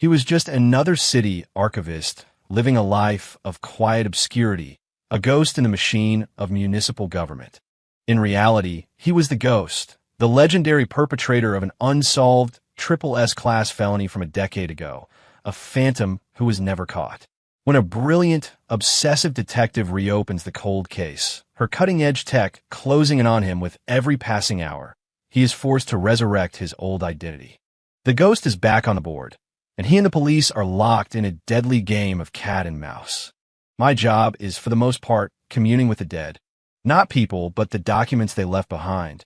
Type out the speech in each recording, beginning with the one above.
He was just another city archivist living a life of quiet obscurity, a ghost in the machine of municipal government. In reality, he was the ghost, the legendary perpetrator of an unsolved triple S-class felony from a decade ago, a phantom who was never caught. When a brilliant, obsessive detective reopens the cold case, her cutting-edge tech closing in on him with every passing hour, he is forced to resurrect his old identity. The ghost is back on the board, and he and the police are locked in a deadly game of cat and mouse. My job is, for the most part, communing with the dead. Not people, but the documents they left behind.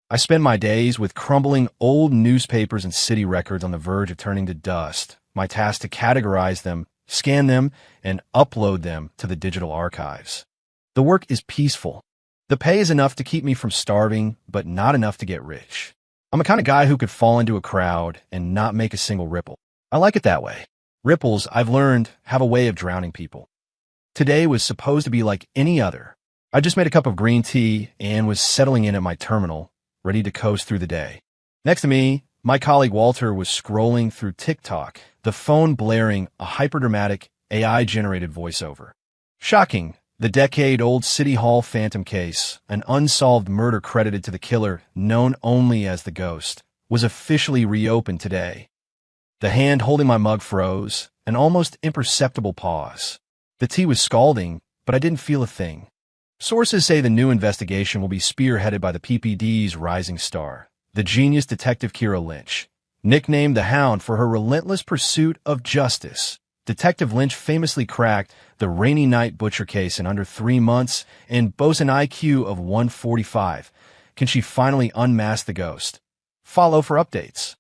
I spend my days with crumbling old newspapers and city records on the verge of turning to dust. My task to categorize them, scan them, and upload them to the digital archives. The work is peaceful. The pay is enough to keep me from starving, but not enough to get rich. I'm the kind of guy who could fall into a crowd and not make a single ripple. I like it that way. Ripples, I've learned, have a way of drowning people. Today was supposed to be like any other. I just made a cup of green tea and was settling in at my terminal, ready to coast through the day. Next to me, my colleague Walter was scrolling through TikTok, the phone blaring a hyperdramatic AI-generated voiceover. Shocking, the decade-old City Hall phantom case, an unsolved murder credited to the killer known only as the Ghost, was officially reopened today. The hand holding my mug froze, an almost imperceptible pause. The tea was scalding, but I didn't feel a thing. Sources say the new investigation will be spearheaded by the PPD's rising star, the genius detective Kira Lynch. Nicknamed the Hound for her relentless pursuit of justice, Detective Lynch famously cracked the Rainy Night Butcher case in under 3 months and boasts an IQ of 145. Can she finally unmask the ghost? Follow for updates.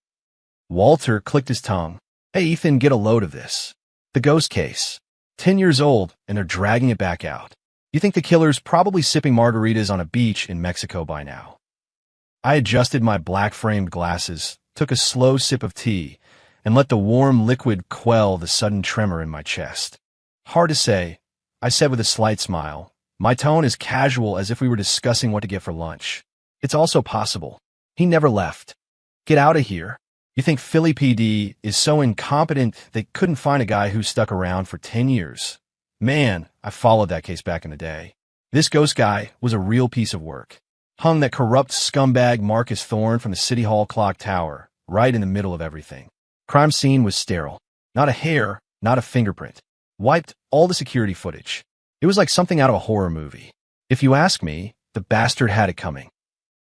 Walter clicked his tongue. Hey, Ethan, get a load of this. The ghost case. 10 years old, and they're dragging it back out. You think the killer's probably sipping margaritas on a beach in Mexico by now. I adjusted my black-framed glasses, took a slow sip of tea, and let the warm liquid quell the sudden tremor in my chest. Hard to say, I said with a slight smile. My tone as casual as if we were discussing what to get for lunch. It's also possible. He never left. Get out of here. You think Philly PD is so incompetent they couldn't find a guy who stuck around for 10 years? Man, I followed that case back in the day. This ghost guy was a real piece of work. Hung that corrupt scumbag Marcus Thorne from the City Hall clock tower, right in the middle of everything. Crime scene was sterile. Not a hair, not a fingerprint. Wiped all the security footage. It was like something out of a horror movie. If you ask me, the bastard had it coming.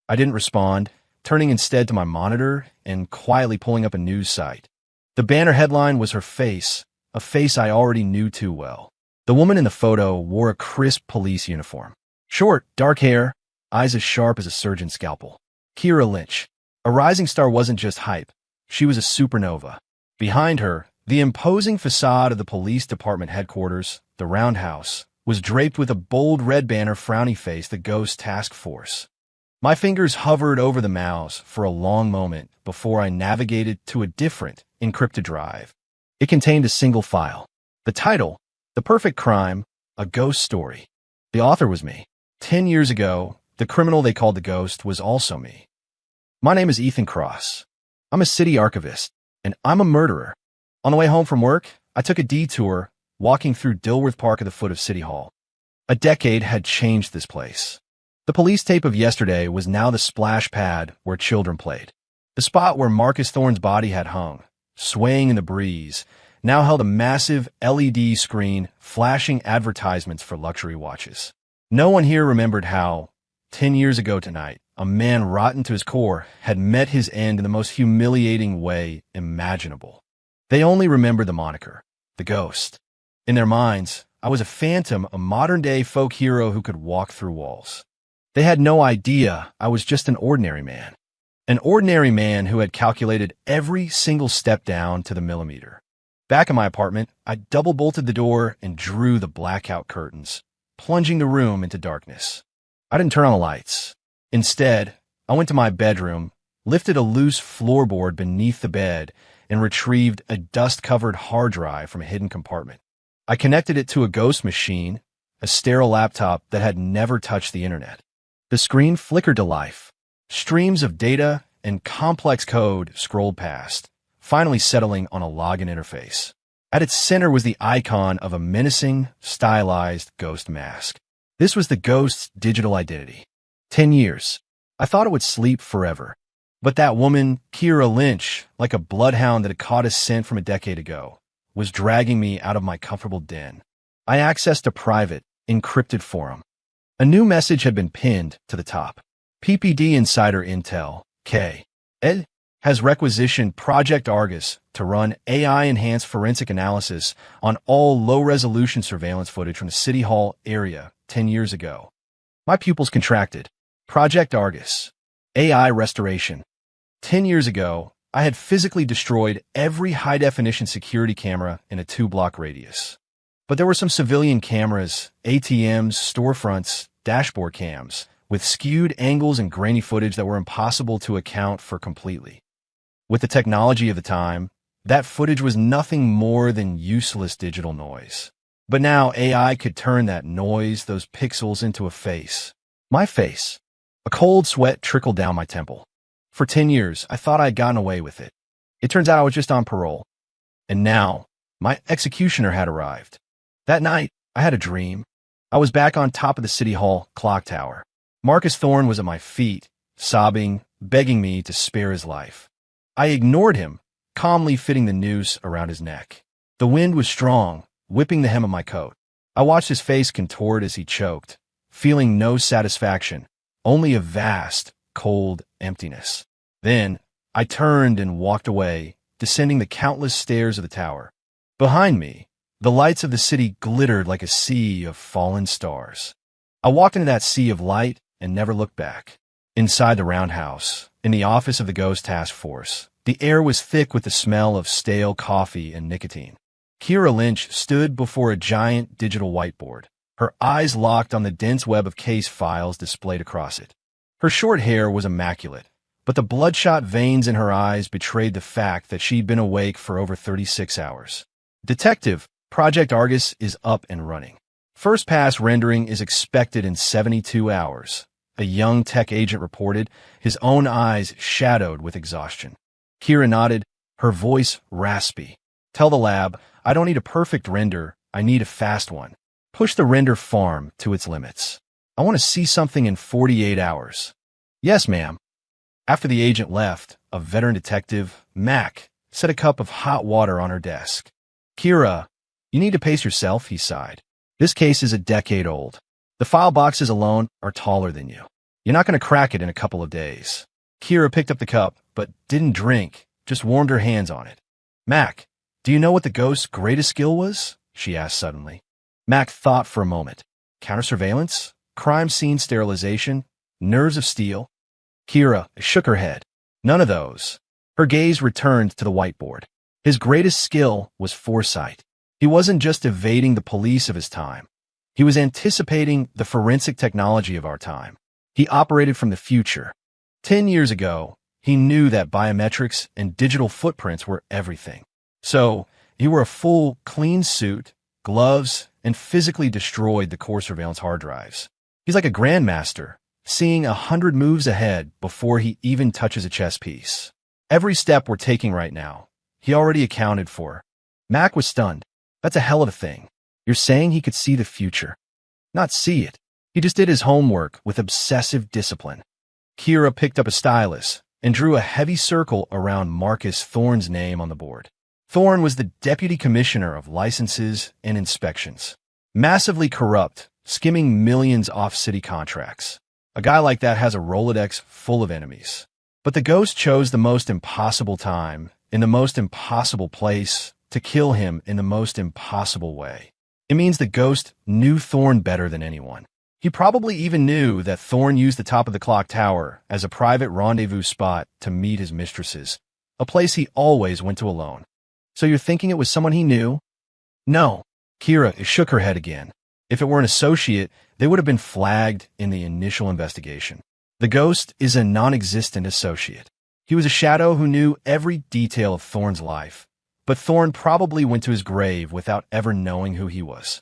I didn't respond, turning instead to my monitor and quietly pulling up a news site. The banner headline was her face, a face I already knew too well. The woman in the photo wore a crisp police uniform. Short, dark hair, eyes as sharp as a surgeon's scalpel. Kira Lynch. A rising star wasn't just hype. She was a supernova. Behind her, the imposing facade of the police department headquarters, the Roundhouse, was draped with a bold red banner frowny face, the Ghost Task Force. My fingers hovered over the mouse for a long moment before I navigated to a different, encrypted drive. It contained a single file. The title, The Perfect Crime, A Ghost Story. The author was me. 10 years ago, the criminal they called the Ghost was also me. My name is Ethan Cross. I'm a city archivist, and I'm a murderer. On the way home from work, I took a detour, walking through Dilworth Park at the foot of City Hall. A decade had changed this place. The police tape of yesterday was now the splash pad where children played. The spot where Marcus Thorne's body had hung, swaying in the breeze, now held a massive LED screen flashing advertisements for luxury watches. No one here remembered how, 10 years ago tonight, a man rotten to his core had met his end in the most humiliating way imaginable. They only remembered the moniker, the Ghost. In their minds, I was a phantom, a modern-day folk hero who could walk through walls. They had no idea I was just an ordinary man. An ordinary man who had calculated every single step down to the millimeter. Back in my apartment, I double-bolted the door and drew the blackout curtains, plunging the room into darkness. I didn't turn on the lights. Instead, I went to my bedroom, lifted a loose floorboard beneath the bed, and retrieved a dust-covered hard drive from a hidden compartment. I connected it to a ghost machine, a sterile laptop that had never touched the internet. The screen flickered to life. Streams of data and complex code scrolled past, finally settling on a login interface. At its center was the icon of a menacing, stylized ghost mask. This was the ghost's digital identity. 10 years. I thought it would sleep forever. But that woman, Kira Lynch, like a bloodhound that had caught a scent from a decade ago, was dragging me out of my comfortable den. I accessed a private, encrypted forum. A new message had been pinned to the top. PPD Insider Intel, K. Ed, has requisitioned Project Argus to run AI-enhanced forensic analysis on all low-resolution surveillance footage from the City Hall area 10 years ago. My pupils contracted. Project Argus. AI restoration. 10 years ago, I had physically destroyed every high-definition security camera in a 2-block radius. But there were some civilian cameras, ATMs, storefronts, dashboard cams, with skewed angles and grainy footage that were impossible to account for completely. With the technology of the time, that footage was nothing more than useless digital noise. But now AI could turn that noise, those pixels, into a face. My face. A cold sweat trickled down my temple. For 10 years, I thought I had gotten away with it. It turns out I was just on parole. And now, my executioner had arrived. That night, I had a dream. I was back on top of the City Hall clock tower. Marcus Thorne was at my feet, sobbing, begging me to spare his life. I ignored him, calmly fitting the noose around his neck. The wind was strong, whipping the hem of my coat. I watched his face contort as he choked, feeling no satisfaction, only a vast, cold emptiness. Then, I turned and walked away, descending the countless stairs of the tower. Behind me, the lights of the city glittered like a sea of fallen stars. I walked into that sea of light and never looked back. Inside the roundhouse, in the office of the Ghost Task Force, the air was thick with the smell of stale coffee and nicotine. Kira Lynch stood before a giant digital whiteboard, her eyes locked on the dense web of case files displayed across it. Her short hair was immaculate, but the bloodshot veins in her eyes betrayed the fact that she'd been awake for over 36 hours. Detective, Project Argus is up and running. First pass rendering is expected in 72 hours. A young tech agent reported, his own eyes shadowed with exhaustion. Kira nodded, her voice raspy. Tell the lab, I don't need a perfect render, I need a fast one. Push the render farm to its limits. I want to see something in 48 hours. Yes, ma'am. After the agent left, a veteran detective, Mac, set a cup of hot water on her desk. Kira, you need to pace yourself, he sighed. This case is a decade old. The file boxes alone are taller than you. You're not going to crack it in a couple of days. Kira picked up the cup, but didn't drink, just warmed her hands on it. Mac, do you know what the ghost's greatest skill was? She asked suddenly. Mac thought for a moment. Counter-surveillance? Crime scene sterilization? Nerves of steel? Kira shook her head. None of those. Her gaze returned to the whiteboard. His greatest skill was foresight. He wasn't just evading the police of his time. He was anticipating the forensic technology of our time. He operated from the future. 10 years ago, he knew that biometrics and digital footprints were everything. So, he wore a full, clean suit, gloves, and physically destroyed the core surveillance hard drives. He's like a grandmaster, seeing 100 moves ahead before he even touches a chess piece. Every step we're taking right now, he already accounted for. Mac was stunned. That's a hell of a thing. You're saying he could see the future. Not see it. He just did his homework with obsessive discipline. Kira picked up a stylus and drew a heavy circle around Marcus Thorne's name on the board. Thorne was the deputy commissioner of licenses and inspections. Massively corrupt, skimming millions off city contracts. A guy like that has a Rolodex full of enemies. But the ghost chose the most impossible time, in the most impossible place, to kill him in the most impossible way. It means the ghost knew Thorne better than anyone. He probably even knew that Thorne used the top of the clock tower as a private rendezvous spot to meet his mistresses, a place he always went to alone. So you're thinking it was someone he knew? No. Kira shook her head again. If it were an associate, they would have been flagged in the initial investigation. The ghost is a non-existent associate. He was a shadow who knew every detail of Thorne's life, but Thorne probably went to his grave without ever knowing who he was.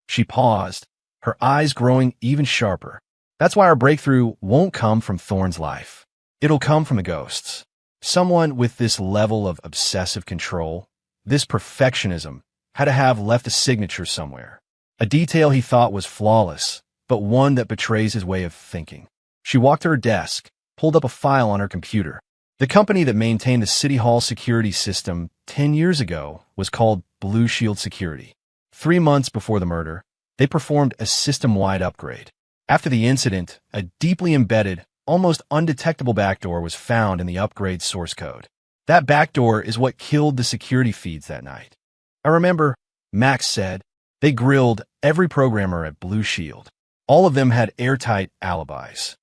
She paused, her eyes growing even sharper. That's why our breakthrough won't come from Thorne's life. It'll come from the ghost's. Someone with this level of obsessive control, this perfectionism, had to have left a signature somewhere. A detail he thought was flawless, but one that betrays his way of thinking. She walked to her desk, pulled up a file on her computer. The company that maintained the City Hall security system 10 years ago was called Blue Shield Security. 3 months before the murder, they performed a system-wide upgrade. After the incident, a deeply embedded, almost undetectable backdoor was found in the upgrade source code. That backdoor is what killed the security feeds that night. I remember, Max said, they grilled every programmer at Blue Shield. All of them had airtight alibis.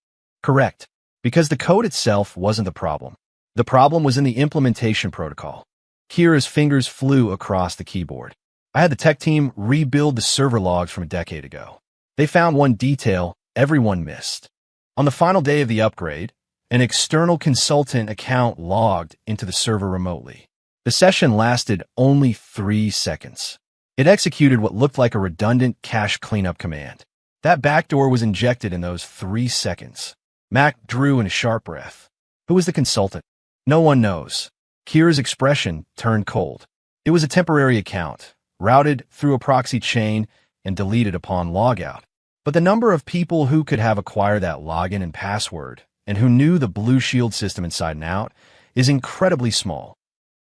Correct, because the code itself wasn't the problem. The problem was in the implementation protocol. Kira's fingers flew across the keyboard. I had the tech team rebuild the server logs from a decade ago. They found one detail everyone missed. On the final day of the upgrade, an external consultant account logged into the server remotely. The session lasted only 3 seconds. It executed what looked like a redundant cache cleanup command. That backdoor was injected in those 3 seconds. Mac drew in a sharp breath. Who was the consultant? No one knows. Kira's expression turned cold. It was a temporary account, routed through a proxy chain and deleted upon logout. But the number of people who could have acquired that login and password and who knew the Blue Shield system inside and out is incredibly small.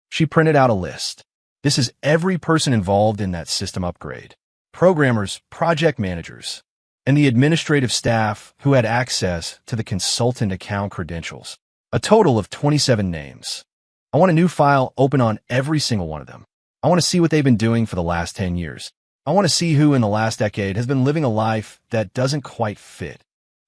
She printed out a list. This is every person involved in that system upgrade. Programmers, project managers, and the administrative staff who had access to the consultant account credentials. A total of 27 names. I want a new file open on every single one of them. I want to see what they've been doing for the last 10 years. I want to see who in the last decade has been living a life that doesn't quite fit.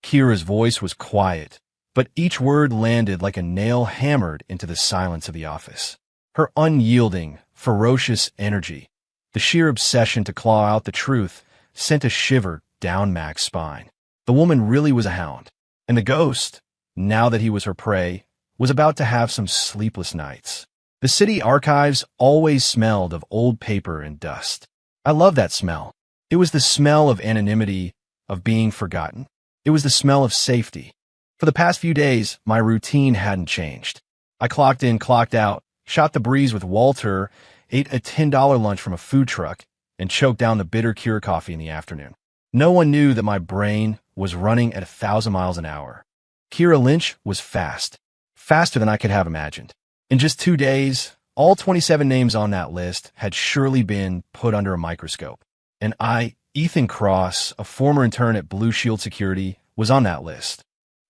Kira's voice was quiet, but each word landed like a nail hammered into the silence of the office. Her unyielding, ferocious energy, the sheer obsession to claw out the truth, sent a shiver down Mac's spine. The woman really was a hound, and the ghost, now that he was her prey, was about to have some sleepless nights. The city archives always smelled of old paper and dust. I love that smell. It was the smell of anonymity, of being forgotten. It was the smell of safety. For the past few days, my routine hadn't changed. I clocked in, clocked out, shot the breeze with Walter, ate a $10 lunch from a food truck, and choked down the bitter Kira coffee in the afternoon. No one knew that my brain was running at 1,000 miles an hour. Kira Lynch was fast, faster than I could have imagined. In just 2 days, all 27 names on that list had surely been put under a microscope. And I, Ethan Cross, a former intern at Blue Shield Security, was on that list.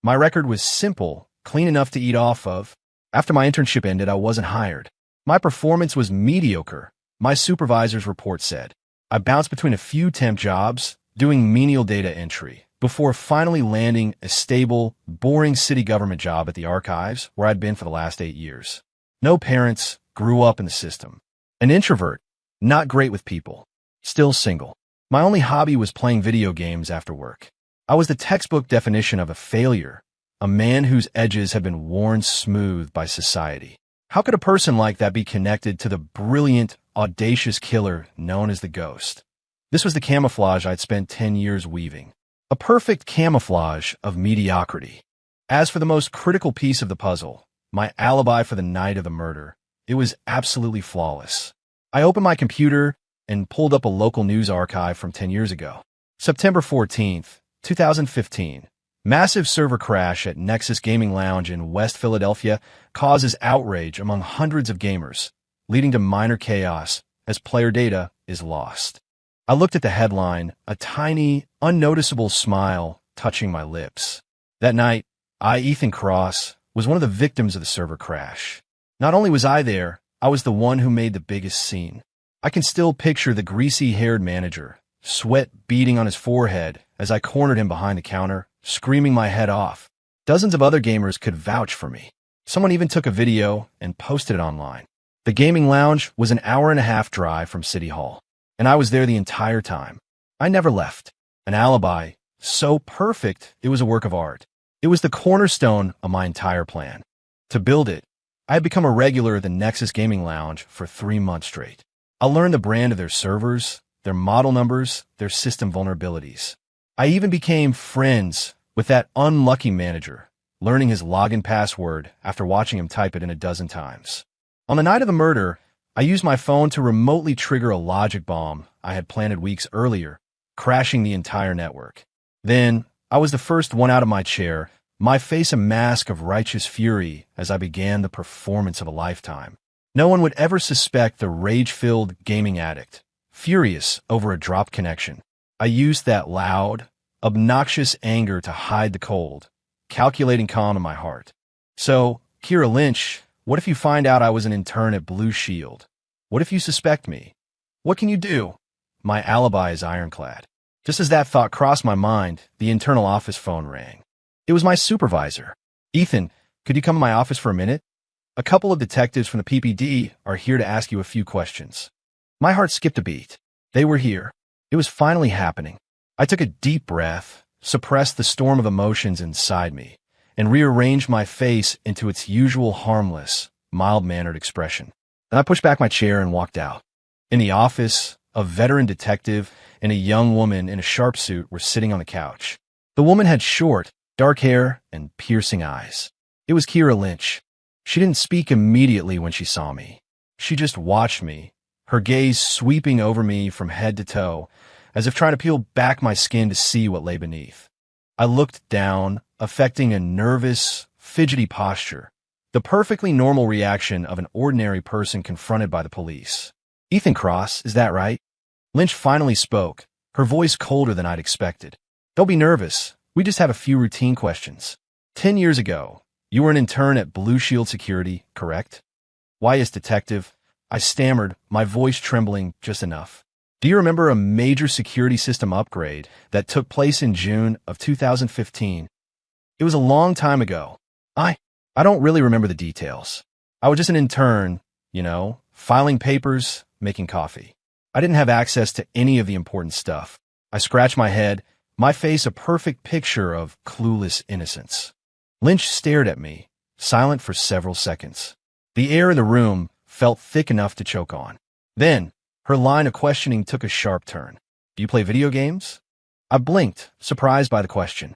My record was simple, clean enough to eat off of. After my internship ended, I wasn't hired. My performance was mediocre, my supervisor's report said. I bounced between a few temp jobs, doing menial data entry, before finally landing a stable, boring city government job at the archives where I'd been for the last 8 years. No parents, grew up in the system. An introvert, not great with people, still single. My only hobby was playing video games after work. I was the textbook definition of a failure, a man whose edges had been worn smooth by society. How could a person like that be connected to the brilliant, audacious killer known as the Ghost? This was the camouflage I'd spent 10 years weaving. A perfect camouflage of mediocrity. As for the most critical piece of the puzzle, my alibi for the night of the murder, it was absolutely flawless. I opened my computer and pulled up a local news archive from 10 years ago. September 14th, 2015. Massive server crash at Nexus Gaming Lounge in West Philadelphia causes outrage among hundreds of gamers, leading to minor chaos as player data is lost. I looked at the headline, a tiny, unnoticeable smile touching my lips. That night, I, Ethan Cross, was one of the victims of the server crash. Not only was I there, I was the one who made the biggest scene. I can still picture the greasy-haired manager, sweat beading on his forehead as I cornered him behind the counter, screaming my head off. Dozens of other gamers could vouch for me. Someone even took a video and posted it online. The gaming lounge was an hour-and-a-half drive from City Hall, and I was there the entire time. I never left. An alibi, so perfect it was a work of art. It was the cornerstone of my entire plan. To build it, I had become a regular at the Nexus Gaming Lounge for 3 months straight. I learned the brand of their servers, their model numbers, their system vulnerabilities. I even became friends with that unlucky manager, learning his login password after watching him type it in a dozen times. On the night of the murder, I used my phone to remotely trigger a logic bomb I had planted weeks earlier, crashing the entire network. Then, I was the first one out of my chair, my face a mask of righteous fury as I began the performance of a lifetime. No one would ever suspect the rage-filled gaming addict, furious over a dropped connection. I used that loud, obnoxious anger to hide the cold, calculating calm in my heart. So, Kira Lynch, what if you find out I was an intern at Blue Shield? What if you suspect me? What can you do? My alibi is ironclad. Just as that thought crossed my mind, the internal office phone rang. It was my supervisor. Ethan, could you come to my office for a minute? A couple of detectives from the PPD are here to ask you a few questions. My heart skipped a beat. They were here. It was finally happening. I took a deep breath, suppressed the storm of emotions inside me, and rearranged my face into its usual harmless, mild-mannered expression. Then I pushed back my chair and walked out. In the office, a veteran detective and a young woman in a sharp suit were sitting on the couch. The woman had short, dark hair and piercing eyes. It was Kira Lynch. She didn't speak immediately when she saw me. She just watched me, her gaze sweeping over me from head to toe, as if trying to peel back my skin to see what lay beneath. I looked down, affecting a nervous, fidgety posture, the perfectly normal reaction of an ordinary person confronted by the police. Ethan Cross, is that right? Lynch finally spoke, her voice colder than I'd expected. Don't be nervous. We just have a few routine questions. 10 years ago, you were an intern at Blue Shield Security, correct? Why, yes, detective. I stammered, my voice trembling just enough. Do you remember a major security system upgrade that took place in June of 2015? It was a long time ago. I don't really remember the details. I was just an intern, filing papers, making coffee. I didn't have access to any of the important stuff. I scratched my head, my face a perfect picture of clueless innocence. Lynch stared at me, silent for several seconds. The air in the room felt thick enough to choke on. Then, her line of questioning took a sharp turn. Do you play video games? I blinked, surprised by the question.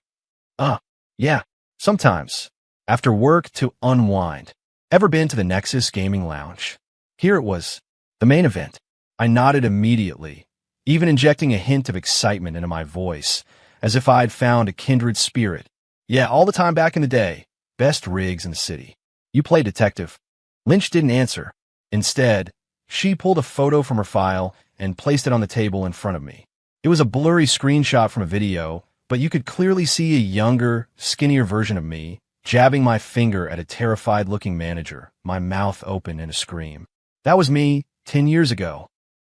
Yeah, sometimes. After work to unwind. Ever been to the Nexus Gaming Lounge? Here it was, the main event. I nodded immediately, even injecting a hint of excitement into my voice, as if I had found a kindred spirit. Yeah, all the time back in the day. Best rigs in the city. You play detective. Lynch didn't answer. Instead, she pulled a photo from her file and placed it on the table in front of me. It was a blurry screenshot from a video, but you could clearly see a younger, skinnier version of me, jabbing my finger at a terrified-looking manager, my mouth open in a scream. That was me, 10 years ago.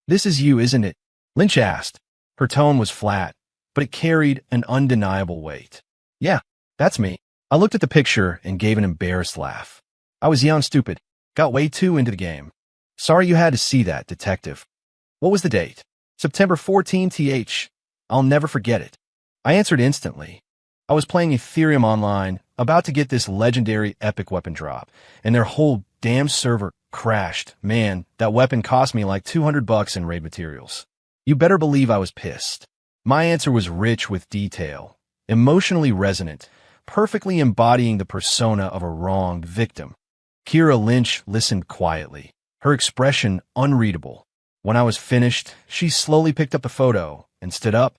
This is you, isn't it? Lynch asked. Her tone was flat, but it carried an undeniable weight. Yeah, that's me. I looked at the picture and gave an embarrassed laugh. I was young, stupid. Got way too into the game. Sorry you had to see that, detective. What was the date? September 14th. I'll never forget it. I answered instantly. I was playing Ethereum online, about to get this legendary epic weapon drop, and their whole damn server crashed. Man, that weapon cost me like $200 in raid materials. You better believe I was pissed. My answer was rich with detail, emotionally resonant, perfectly embodying the persona of a wronged victim. Kira Lynch listened quietly, her expression unreadable. When I was finished, she slowly picked up the photo and stood up.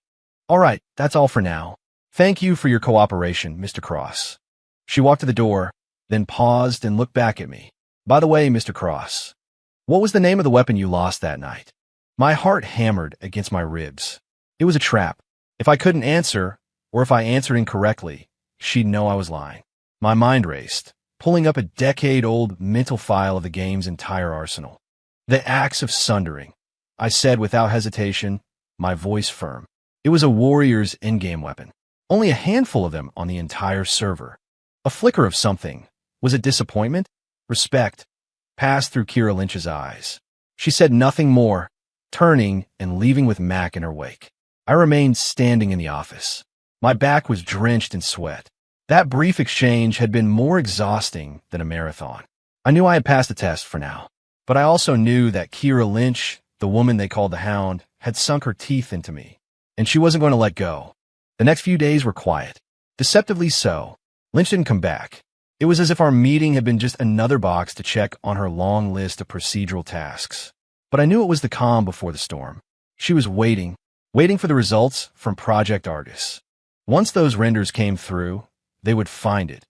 All right, that's all for now. Thank you for your cooperation, Mr. Cross. She walked to the door, then paused and looked back at me. By the way, Mr. Cross, what was the name of the weapon you lost that night? My heart hammered against my ribs. It was a trap. If I couldn't answer, or if I answered incorrectly, she'd know I was lying. My mind raced, pulling up a decade-old mental file of the game's entire arsenal. The Axe of Sundering, I said without hesitation, my voice firm. It was a warrior's in-game weapon. Only a handful of them on the entire server. A flicker of something. Was it disappointment? Respect passed through Kira Lynch's eyes. She said nothing more, turning and leaving with Mac in her wake. I remained standing in the office. My back was drenched in sweat. That brief exchange had been more exhausting than a marathon. I knew I had passed the test for now, but I also knew that Kira Lynch, the woman they called the Hound, had sunk her teeth into me, and she wasn't going to let go. The next few days were quiet, deceptively so. Lynch didn't come back. It was as if our meeting had been just another box to check on her long list of procedural tasks. But I knew it was the calm before the storm. She was waiting for the results from Project Argus. Once those renders came through, they would find it.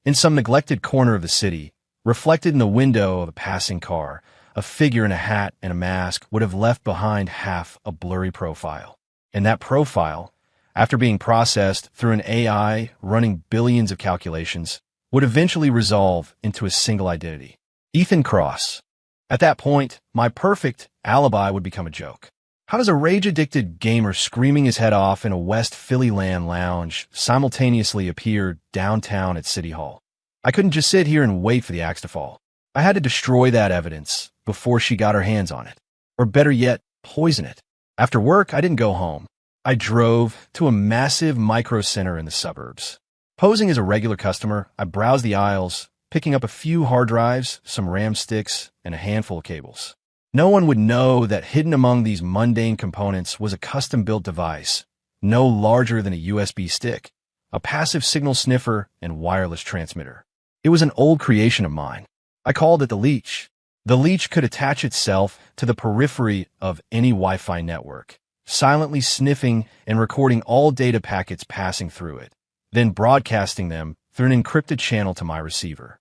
In some neglected corner of the city, reflected in the window of a passing car, a figure in a hat and a mask would have left behind half a blurry profile. And that profile, after being processed through an AI running billions of calculations, would eventually resolve into a single identity. Ethan Cross. At that point, my perfect alibi would become a joke. How does a rage-addicted gamer screaming his head off in a West Philly land lounge simultaneously appear downtown at City Hall? I couldn't just sit here and wait for the axe to fall. I had to destroy that evidence before she got her hands on it. Or better yet, poison it. After work, I didn't go home. I drove to a massive micro center in the suburbs. Posing as a regular customer, I browsed the aisles, picking up a few hard drives, some RAM sticks, and a handful of cables. No one would know that hidden among these mundane components was a custom-built device, no larger than a USB stick, a passive signal sniffer, and wireless transmitter. It was an old creation of mine. I called it the Leech. The Leech could attach itself to the periphery of any Wi-Fi network, silently sniffing and recording all data packets passing through it, then broadcasting them through an encrypted channel to my receiver.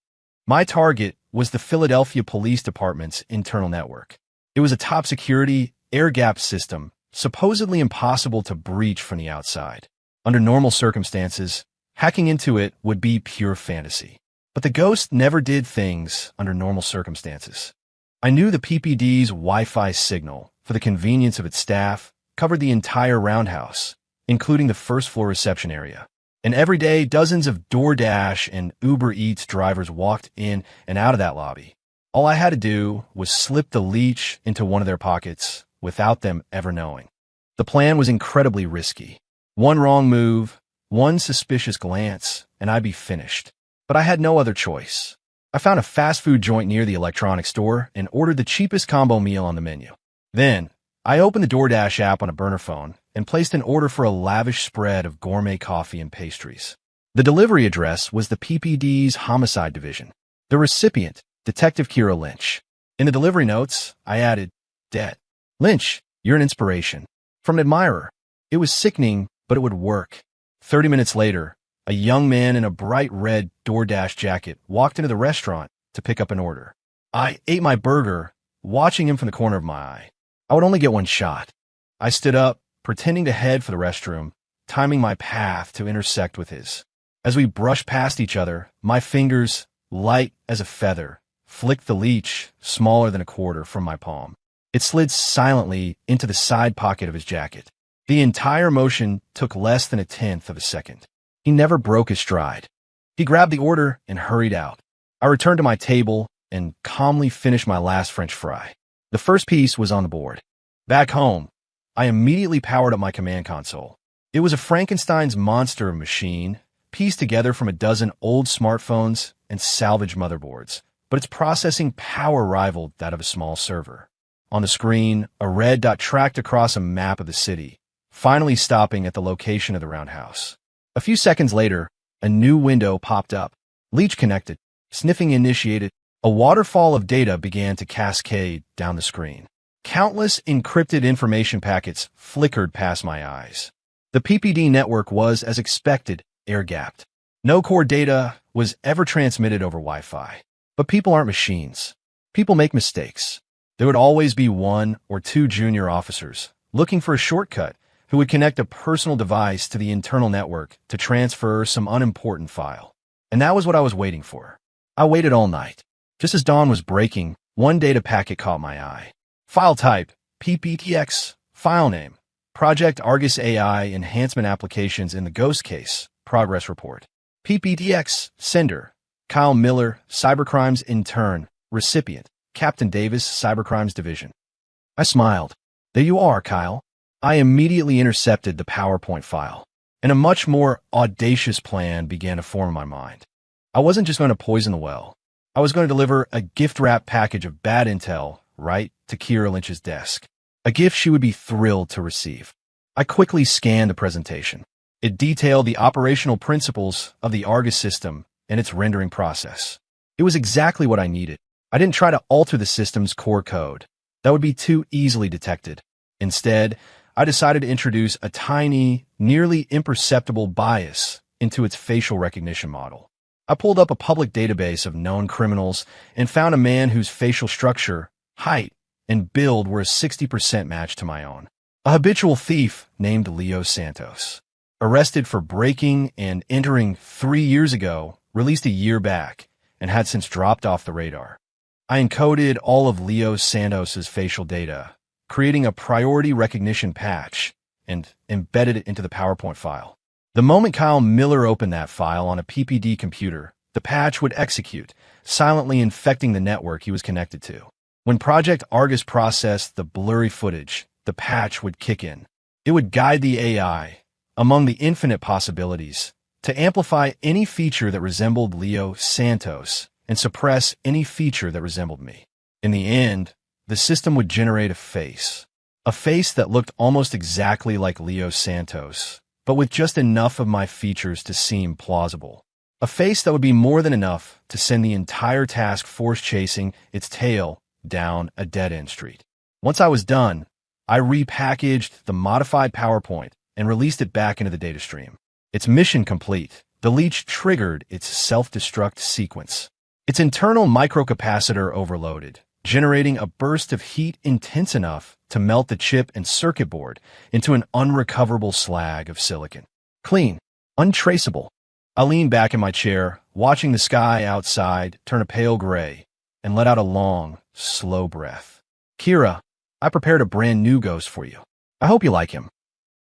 My target was the Philadelphia Police Department's internal network. It was a top-security, air-gapped system, supposedly impossible to breach from the outside. Under normal circumstances, hacking into it would be pure fantasy. But the Ghost never did things under normal circumstances. I knew the PPD's Wi-Fi signal, for the convenience of its staff, covered the entire roundhouse, including the first-floor reception area. And every day, dozens of DoorDash and Uber Eats drivers walked in and out of that lobby. All I had to do was slip the Leech into one of their pockets without them ever knowing. The plan was incredibly risky. One wrong move, one suspicious glance, and I'd be finished. But I had no other choice. I found a fast food joint near the electronics store and ordered the cheapest combo meal on the menu. Then, I opened the DoorDash app on a burner phone and placed an order for a lavish spread of gourmet coffee and pastries. The delivery address was the PPD's Homicide Division. The recipient, Detective Kira Lynch. In the delivery notes, I added, "Det. Lynch, you're an inspiration." From an admirer. It was sickening, but it would work. 30 minutes later, a young man in a bright red DoorDash jacket walked into the restaurant to pick up an order. I ate my burger, watching him from the corner of my eye. I would only get one shot. I stood up, pretending to head for the restroom, timing my path to intersect with his. As we brushed past each other, my fingers, light as a feather, flicked the Leech, smaller than a quarter, from my palm. It slid silently into the side pocket of his jacket. The entire motion took less than a tenth of a second. He never broke his stride. He grabbed the order and hurried out. I returned to my table and calmly finished my last French fry. The first piece was on the board. Back home, I immediately powered up my command console. It was a Frankenstein's monster of a machine, pieced together from a dozen old smartphones and salvaged motherboards, but its processing power rivaled that of a small server. On the screen, a red dot tracked across a map of the city, finally stopping at the location of the roundhouse. A few seconds later, a new window popped up. Leech connected. Sniffing initiated. A waterfall of data began to cascade down the screen. Countless encrypted information packets flickered past my eyes. The PPD network was, as expected, air-gapped. No core data was ever transmitted over Wi-Fi. But people aren't machines. People make mistakes. There would always be one or two junior officers looking for a shortcut who would connect a personal device to the internal network to transfer some unimportant file. And that was what I was waiting for. I waited all night. Just as dawn was breaking, one data packet caught my eye. File type, PPTX. File name, Project Argus AI Enhancement Applications in the Ghost Case. Progress report. PPTX. Sender, Kyle Miller, Cybercrimes Intern. Recipient, Captain Davis, Cybercrimes Division. I smiled. There you are, Kyle. I immediately intercepted the PowerPoint file, and a much more audacious plan began to form in my mind. I wasn't just going to poison the well. I was going to deliver a gift-wrapped package of bad intel right to Kira Lynch's desk, a gift she would be thrilled to receive. I quickly scanned the presentation. It detailed the operational principles of the Argus system and its rendering process. It was exactly what I needed. I didn't try to alter the system's core code. That would be too easily detected. Instead, I decided to introduce a tiny, nearly imperceptible bias into its facial recognition model. I pulled up a public database of known criminals and found a man whose facial structure, height, and build were a 60% match to my own. A habitual thief named Leo Santos. Arrested for breaking and entering 3 years ago, released a year back, and had since dropped off the radar. I encoded all of Leo Santos's facial data, creating a priority recognition patch, and embedded it into the PowerPoint file. The moment Kyle Miller opened that file on a PPD computer, the patch would execute, silently infecting the network he was connected to. When Project Argus processed the blurry footage, the patch would kick in. It would guide the AI, among the infinite possibilities, to amplify any feature that resembled Leo Santos and suppress any feature that resembled me. In the end, the system would generate a face that looked almost exactly like Leo Santos, but with just enough of my features to seem plausible. A face that would be more than enough to send the entire task force chasing its tail down a dead-end street. Once I was done, I repackaged the modified PowerPoint and released it back into the data stream. Its mission complete. The leech triggered its self-destruct sequence. Its internal microcapacitor overloaded, generating a burst of heat intense enough to melt the chip and circuit board into an unrecoverable slag of silicon. Clean, untraceable. I leaned back in my chair, watching the sky outside turn a pale gray, and let out a long, slow breath. Kira, I prepared a brand new ghost for you. I hope you like him.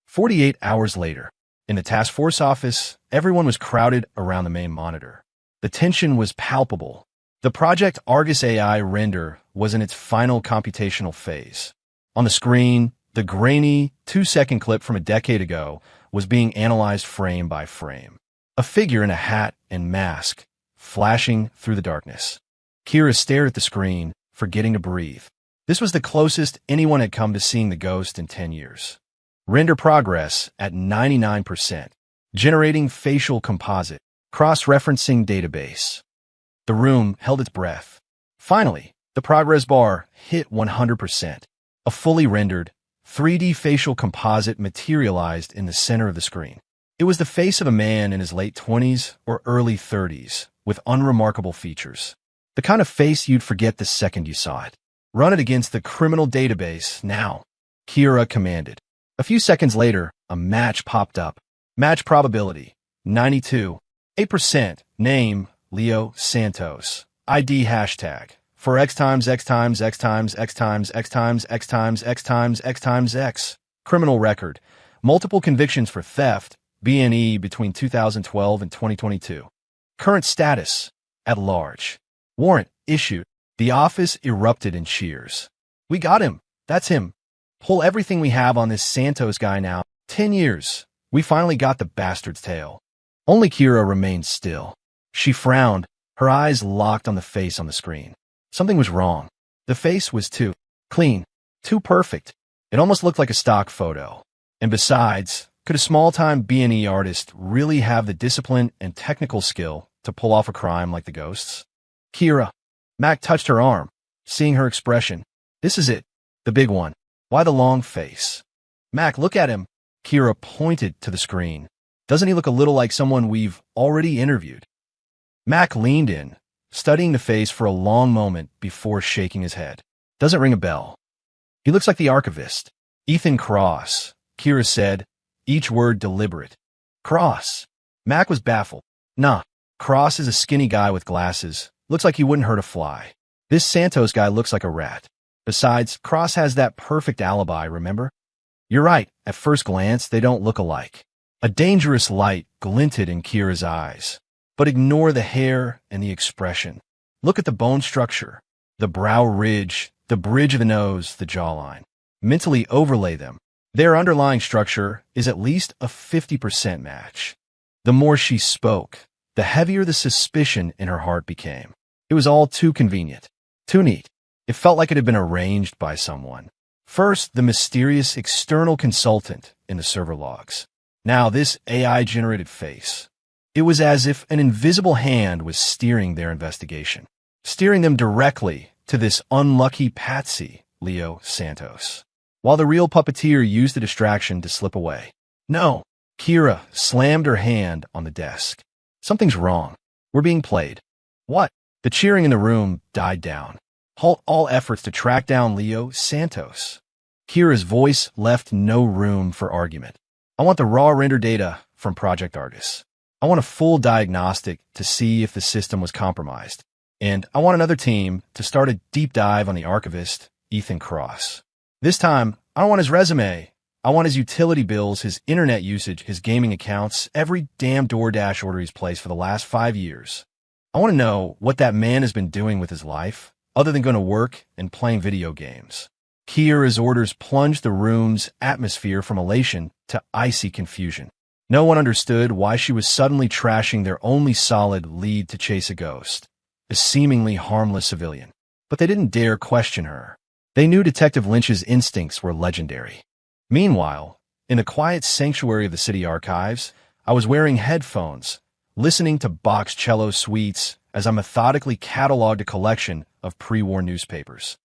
48 hours later, in the task force office, everyone was crowded around the main monitor. The tension was palpable. The Project Argus AI render was in its final computational phase. On the screen, the grainy, 2-second clip from a decade ago was being analyzed frame by frame. A figure in a hat and mask, flashing through the darkness. Kira stared at the screen, forgetting to breathe. This was the closest anyone had come to seeing the ghost in 10 years. Render progress at 99%. Generating facial composite. Cross-referencing database. The room held its breath. Finally, the progress bar hit 100%. A fully rendered, 3D facial composite materialized in the center of the screen. It was the face of a man in his late 20s or early 30s, with unremarkable features. The kind of face you'd forget the second you saw it. Run it against the criminal database now, Kira commanded. A few seconds later, a match popped up. Match probability, 92. 8%. Name, Leo Santos. ID hashtag. For X times X times X times X times X times X times X times X times X. Criminal record. Multiple convictions for theft, BNE between 2012 and 2022. Current status, at large. Warrant issued. The office erupted in cheers. We got him. That's him. Pull everything we have on this Santos guy now. 10 years. We finally got the bastard's tail. Only Kira remained still. She frowned, her eyes locked on the face on the screen. Something was wrong. The face was too clean, too perfect. It almost looked like a stock photo. And besides, could a small-time B&E artist really have the discipline and technical skill to pull off a crime like the ghosts? Kira. Mac touched her arm, seeing her expression. This is it. The big one. Why the long face? Mac, look at him. Kira pointed to the screen. Doesn't he look a little like someone we've already interviewed? Mac leaned in, studying the face for a long moment before shaking his head. Doesn't ring a bell. He looks like the archivist. Ethan Cross, Kira said, each word deliberate. Cross. Mac was baffled. Nah, Cross is a skinny guy with glasses. Looks like he wouldn't hurt a fly. This Santos guy looks like a rat. Besides, Cross has that perfect alibi, remember? You're right, at first glance, they don't look alike. A dangerous light glinted in Kira's eyes. But ignore the hair and the expression. Look at the bone structure, the brow ridge, the bridge of the nose, the jawline. Mentally overlay them. Their underlying structure is at least a 50% match. The more she spoke, the heavier the suspicion in her heart became. It was all too convenient, too neat. It felt like it had been arranged by someone. First, the mysterious external consultant in the server logs. Now this AI-generated face. It was as if an invisible hand was steering their investigation, steering them directly to this unlucky patsy, Leo Santos, while the real puppeteer used the distraction to slip away. No, Kira slammed her hand on the desk. Something's wrong. We're being played. What? The cheering in the room died down. Halt all efforts to track down Leo Santos. Kira's voice left no room for argument. I want the raw render data from Project Argus. I want a full diagnostic to see if the system was compromised. And I want another team to start a deep dive on the archivist, Ethan Cross. This time, I don't want his resume. I want his utility bills, his internet usage, his gaming accounts, every damn DoorDash order he's placed for the last 5 years. I want to know what that man has been doing with his life, other than going to work and playing video games. Kira's orders plunged the room's atmosphere from elation to icy confusion. No one understood why she was suddenly trashing their only solid lead to chase a ghost, a seemingly harmless civilian. But they didn't dare question her. They knew Detective Lynch's instincts were legendary. Meanwhile, in the quiet sanctuary of the city archives, I was wearing headphones, listening to Bach's cello suites as I methodically cataloged a collection of pre-war newspapers.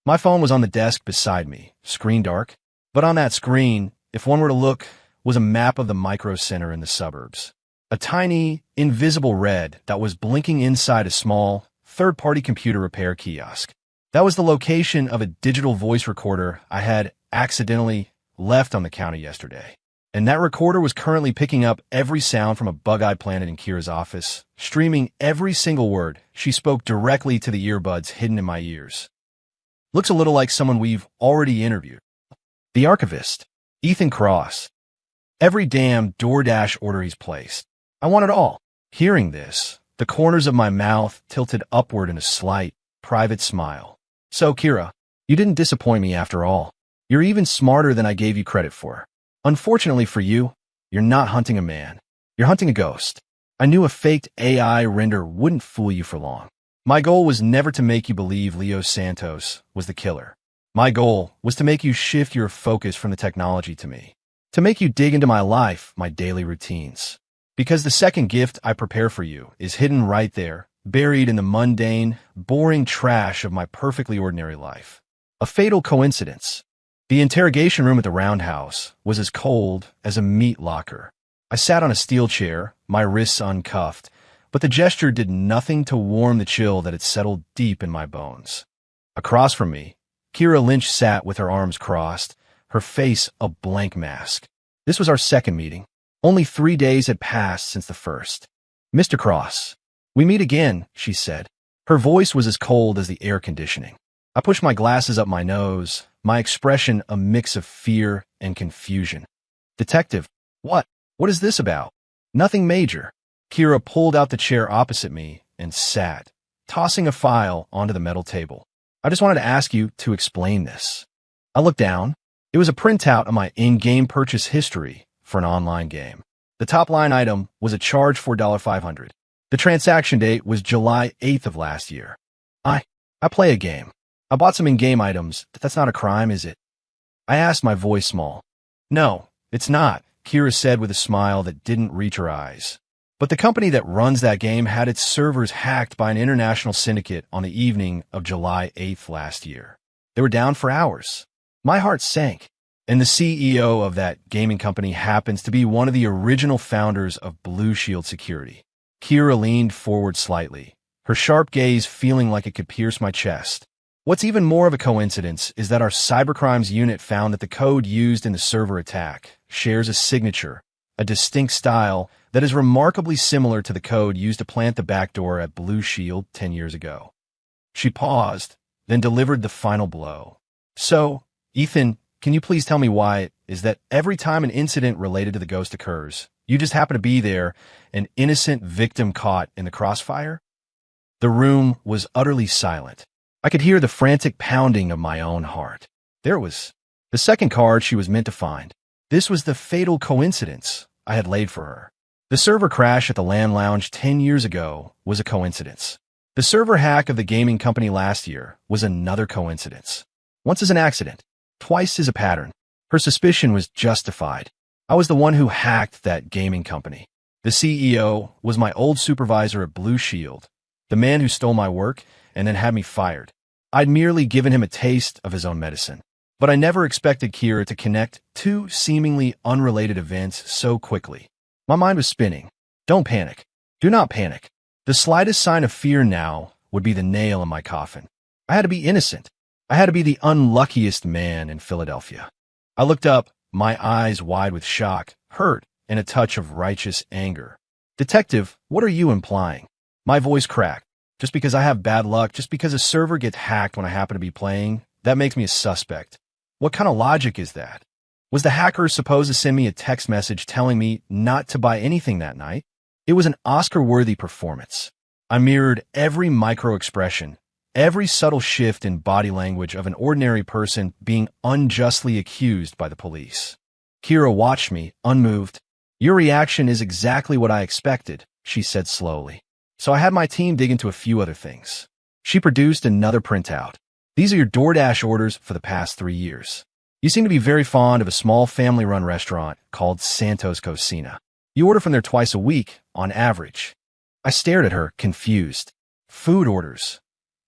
My phone was on the desk beside me, screen dark, but on that screen, if one were to look, was a map of the micro center in the suburbs. A tiny, invisible red that was blinking inside a small, third-party computer repair kiosk. That was the location of a digital voice recorder I had accidentally left on the counter yesterday. And that recorder was currently picking up every sound from a bug-eyed planet in Kira's office, streaming every single word. She spoke directly to the earbuds hidden in my ears. Looks a little like someone we've already interviewed. The archivist, Ethan Cross. Every damn DoorDash order he's placed. I want it all. Hearing this, the corners of my mouth tilted upward in a slight, private smile. So, Kira, you didn't disappoint me after all. You're even smarter than I gave you credit for. Unfortunately for you, you're not hunting a man. You're hunting a ghost. I knew a faked AI render wouldn't fool you for long. My goal was never to make you believe Leo Santos was the killer. My goal was to make you shift your focus from the technology to me. To make you dig into my life, my daily routines. Because the second gift I prepare for you is hidden right there, buried in the mundane, boring trash of my perfectly ordinary life. A fatal coincidence. The interrogation room at the Roundhouse was as cold as a meat locker. I sat on a steel chair, my wrists uncuffed, but the gesture did nothing to warm the chill that had settled deep in my bones. Across from me, Kira Lynch sat with her arms crossed, her face a blank mask. This was our second meeting. Only 3 days had passed since the first. Mr. Cross, we meet again, she said. Her voice was as cold as the air conditioning. I pushed my glasses up my nose, my expression a mix of fear and confusion. Detective, what? What is this about? Nothing major. Kira pulled out the chair opposite me and sat, tossing a file onto the metal table. I just wanted to ask you to explain this. I looked down. It was a printout of my in-game purchase history for an online game. The top line item was a charge for $500. The transaction date was July 8th of last year. I play a game. I bought some in-game items. That's not a crime, is it? I asked, my voice small. No, it's not, Kira said with a smile that didn't reach her eyes. But the company that runs that game had its servers hacked by an international syndicate on the evening of July 8th last year. They were down for hours. My heart sank. And the CEO of that gaming company happens to be one of the original founders of Blue Shield Security. Kira leaned forward slightly, her sharp gaze feeling like it could pierce my chest. What's even more of a coincidence is that our cybercrimes unit found that the code used in the server attack shares a signature, a distinct style that is remarkably similar to the code used to plant the backdoor at Blue Shield 10 years ago. She paused, then delivered the final blow. So, Ethan, can you please tell me why it is that every time an incident related to the ghost occurs, you just happen to be there, an innocent victim caught in the crossfire? The room was utterly silent. I could hear the frantic pounding of my own heart. There it was, the second card she was meant to find. This was the fatal coincidence I had laid for her. The server crash at the LAN Lounge 10 years ago was a coincidence. The server hack of the gaming company last year was another coincidence. Once is an accident, twice is a pattern. Her suspicion was justified. I was the one who hacked that gaming company. The CEO was my old supervisor at Blue Shield, the man who stole my work and then had me fired. I'd merely given him a taste of his own medicine. But I never expected Kira to connect two seemingly unrelated events so quickly. My mind was spinning. Don't panic. Do not panic. The slightest sign of fear now would be the nail in my coffin. I had to be innocent. I had to be the unluckiest man in Philadelphia. I looked up, my eyes wide with shock, hurt, and a touch of righteous anger. Detective, what are you implying? My voice cracked. Just because I have bad luck, just because a server gets hacked when I happen to be playing, that makes me a suspect. What kind of logic is that? Was the hacker supposed to send me a text message telling me not to buy anything that night? It was an Oscar-worthy performance. I mirrored every micro-expression, every subtle shift in body language of an ordinary person being unjustly accused by the police. Kira watched me, unmoved. Your reaction is exactly what I expected, she said slowly. So I had my team dig into a few other things. She produced another printout. These are your DoorDash orders for the past 3 years. You seem to be very fond of a small family-run restaurant called Santos Cocina. You order from there twice a week, on average. I stared at her, confused. Food orders.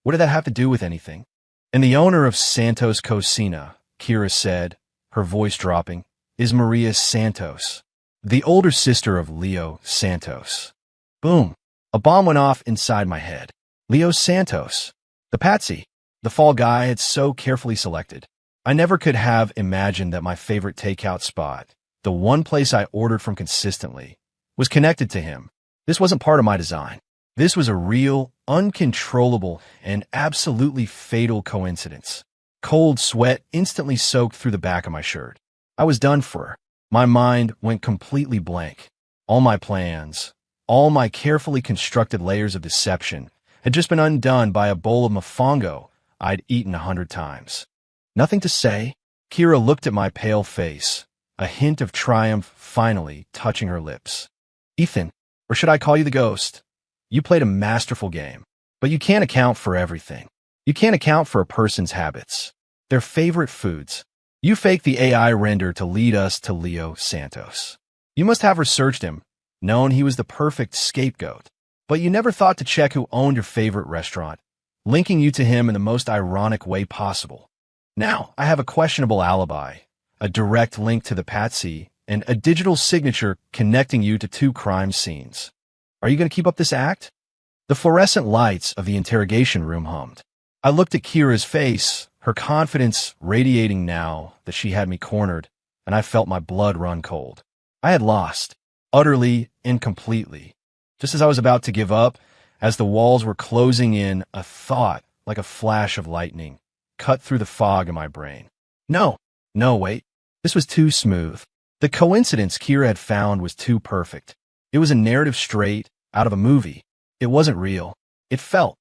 What did that have to do with anything? And the owner of Santos Cocina, Kira said, her voice dropping, is Maria Santos, the older sister of Leo Santos. Boom. A bomb went off inside my head. Leo Santos. The patsy. The fall guy I had so carefully selected. I never could have imagined that my favorite takeout spot, the one place I ordered from consistently, was connected to him. This wasn't part of my design. This was a real, uncontrollable, and absolutely fatal coincidence. Cold sweat instantly soaked through the back of my shirt. I was done for. My mind went completely blank. All my plans, all my carefully constructed layers of deception had just been undone by a bowl of mofongo I'd eaten 100 times. Nothing to say. Kira looked at my pale face, a hint of triumph finally touching her lips. Ethan, or should I call you the ghost? You played a masterful game, but you can't account for everything. You can't account for a person's habits, their favorite foods. You faked the AI render to lead us to Leo Santos. You must have researched him, known he was the perfect scapegoat, but you never thought to check who owned your favorite restaurant, linking you to him in the most ironic way possible. Now, I have a questionable alibi, a direct link to the patsy, and a digital signature connecting you to 2 crime scenes. Are you going to keep up this act? The fluorescent lights of the interrogation room hummed. I looked at Kira's face, her confidence radiating now that she had me cornered, and I felt my blood run cold. I had lost, utterly and completely. Just as I was about to give up, as the walls were closing in, a thought, like a flash of lightning, cut through the fog in my brain. No, wait. This was too smooth. The coincidence Kira had found was too perfect. It was a narrative straight out of a movie. It wasn't real. It felt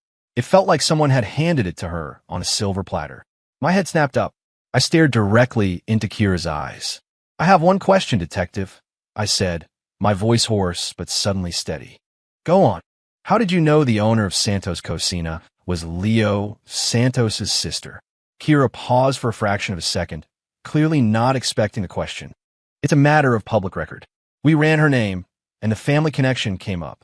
like someone had handed it to her on a silver platter. My head snapped up. I stared directly into Kira's eyes. I have one question, detective, I said, my voice hoarse but suddenly steady. Go on. How did you know the owner of Santos Cocina was Leo Santos's sister? Kira paused for a fraction of a second, clearly not expecting the question. It's a matter of public record. We ran her name, and the family connection came up.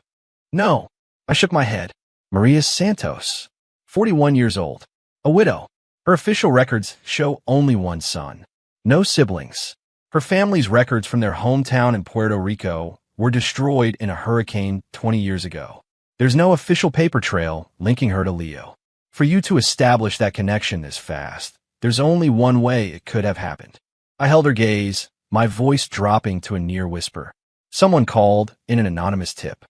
No, I shook my head. Maria Santos, 41 years old, a widow. Her official records show only one son. No siblings. Her family's records from their hometown in Puerto Rico were destroyed in a hurricane 20 years ago. There's no official paper trail linking her to Leo. For you to establish that connection this fast, there's only one way it could have happened. I held her gaze, my voice dropping to a near whisper. Someone called in an anonymous tip.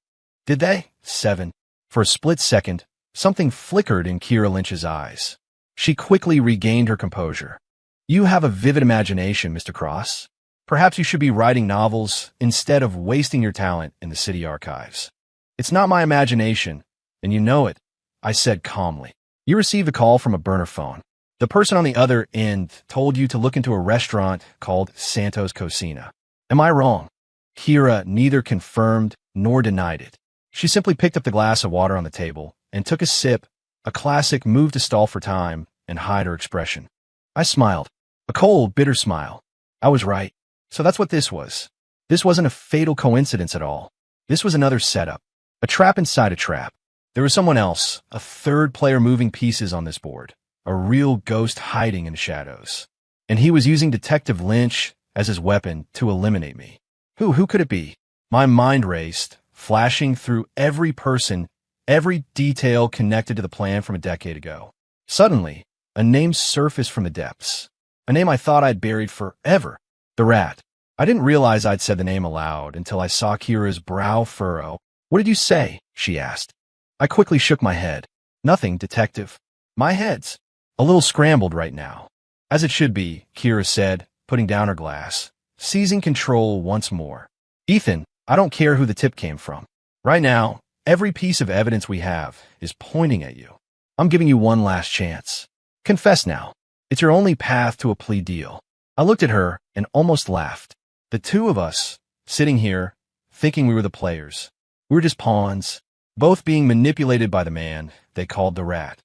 Did they? 7. For a split second, something flickered in Kira Lynch's eyes. She quickly regained her composure. You have a vivid imagination, Mr. Cross. Perhaps you should be writing novels instead of wasting your talent in the city archives. It's not my imagination, and you know it, I said calmly. You received a call from a burner phone. The person on the other end told you to look into a restaurant called Santos Cocina. Am I wrong? Kira neither confirmed nor denied it. She simply picked up the glass of water on the table and took a sip, a classic move to stall for time and hide her expression. I smiled, a cold, bitter smile. I was right. So that's what this was. This wasn't a fatal coincidence at all. This was another setup. A trap inside a trap. There was someone else, a third player moving pieces on this board. A real ghost hiding in the shadows. And he was using Detective Lynch as his weapon to eliminate me. Who could it be? My mind raced, flashing through every person, every detail connected to the plan from a decade ago. Suddenly, a name surfaced from the depths. A name I thought I'd buried forever. The Rat. I didn't realize I'd said the name aloud until I saw Kira's brow furrow. What did you say? She asked. I quickly shook my head. Nothing, Detective. My head's a little scrambled right now. As it should be, Kira said, putting down her glass, seizing control once more. Ethan, I don't care who the tip came from. Right now, every piece of evidence we have is pointing at you. I'm giving you one last chance. Confess now. It's your only path to a plea deal. I looked at her and almost laughed. The two of us, sitting here, thinking we were the players. We were just pawns, both being manipulated by the man they called the Rat.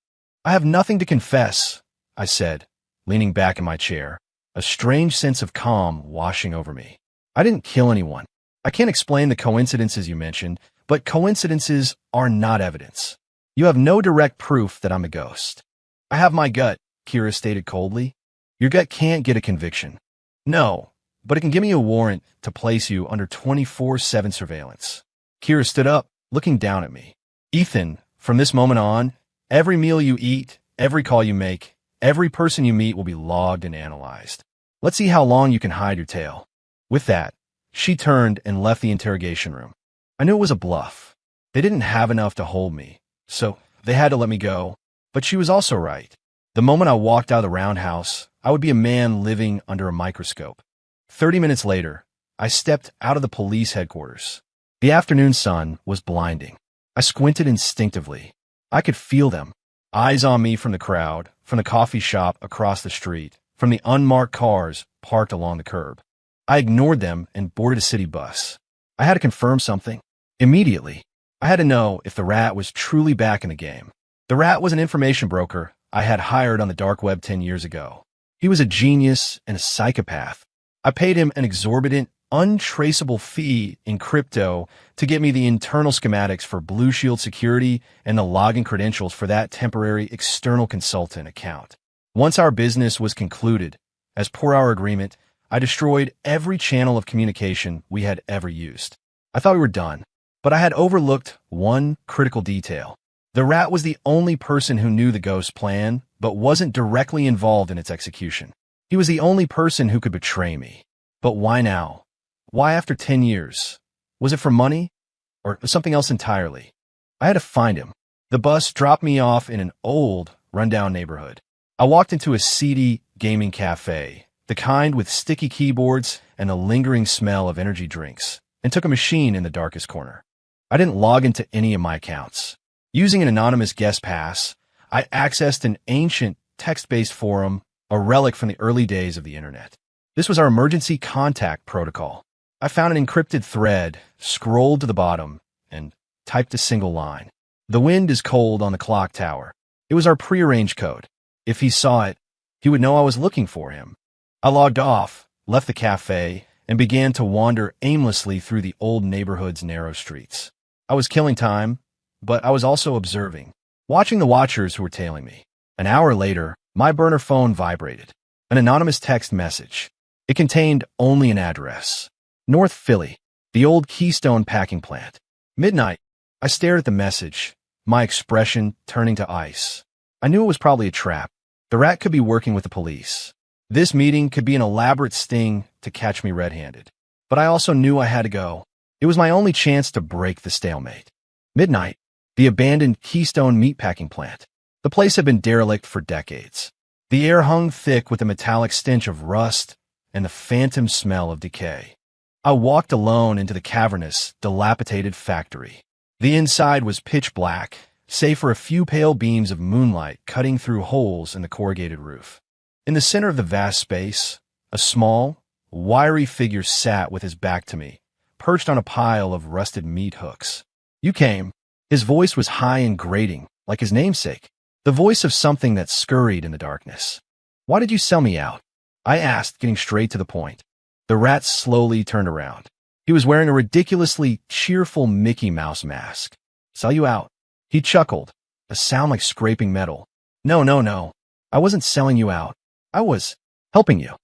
I have nothing to confess, I said, leaning back in my chair, a strange sense of calm washing over me. I didn't kill anyone. I can't explain the coincidences you mentioned, but coincidences are not evidence. You have no direct proof that I'm a ghost. I have my gut, Kira stated coldly. Your gut can't get a conviction. No, but it can give me a warrant to place you under 24/7 surveillance. Kira stood up, looking down at me. Ethan, from this moment on, every meal you eat, every call you make, every person you meet will be logged and analyzed. Let's see how long you can hide your tail. With that, she turned and left the interrogation room. I knew it was a bluff. They didn't have enough to hold me, so they had to let me go. But she was also right. The moment I walked out of the roundhouse, I would be a man living under a microscope. 30 minutes later, I stepped out of the police headquarters. The afternoon sun was blinding. I squinted instinctively. I could feel them, eyes on me from the crowd, from the coffee shop across the street, from the unmarked cars parked along the curb. I ignored them and boarded a city bus. I had to confirm something. Immediately, I had to know if the Rat was truly back in the game. The Rat was an information broker I had hired on the dark web 10 years ago. He was a genius and a psychopath. I paid him an exorbitant, untraceable fee in crypto to get me the internal schematics for Blue Shield security and the login credentials for that temporary external consultant account. Once our business was concluded, as per our agreement, I destroyed every channel of communication we had ever used. I thought we were done, but I had overlooked one critical detail. The Rat was the only person who knew the ghost plan, but wasn't directly involved in its execution. He was the only person who could betray me. But why now? Why after 10 years? Was it for money? Or something else entirely? I had to find him. The bus dropped me off in an old, rundown neighborhood. I walked into a seedy gaming cafe, the kind with sticky keyboards and the lingering smell of energy drinks, and took a machine in the darkest corner. I didn't log into any of my accounts. Using an anonymous guest pass, I accessed an ancient text-based forum, a relic from the early days of the internet. This was our emergency contact protocol. I found an encrypted thread, scrolled to the bottom, and typed a single line. The wind is cold on the clock tower. It was our prearranged code. If he saw it, he would know I was looking for him. I logged off, left the cafe, and began to wander aimlessly through the old neighborhood's narrow streets. I was killing time, but I was also observing, watching the watchers who were tailing me. An hour later, my burner phone vibrated. An anonymous text message. It contained only an address. North Philly, the old Keystone packing plant. Midnight. I stared at the message, my expression turning to ice. I knew it was probably a trap. The Rat could be working with the police. This meeting could be an elaborate sting to catch me red-handed. But I also knew I had to go. It was my only chance to break the stalemate. Midnight. The abandoned Keystone meatpacking plant. The place had been derelict for decades. The air hung thick with the metallic stench of rust and the phantom smell of decay. I walked alone into the cavernous, dilapidated factory. The inside was pitch black, save for a few pale beams of moonlight cutting through holes in the corrugated roof. In the center of the vast space, a small, wiry figure sat with his back to me, perched on a pile of rusted meat hooks. You came. His voice was high and grating, like his namesake, the voice of something that scurried in the darkness. Why did you sell me out? I asked, getting straight to the point. The rat slowly turned around. He was wearing a ridiculously cheerful Mickey Mouse mask. "Sell you out." He chuckled, a sound like scraping metal. "No, no, no. I wasn't selling you out. I was helping you.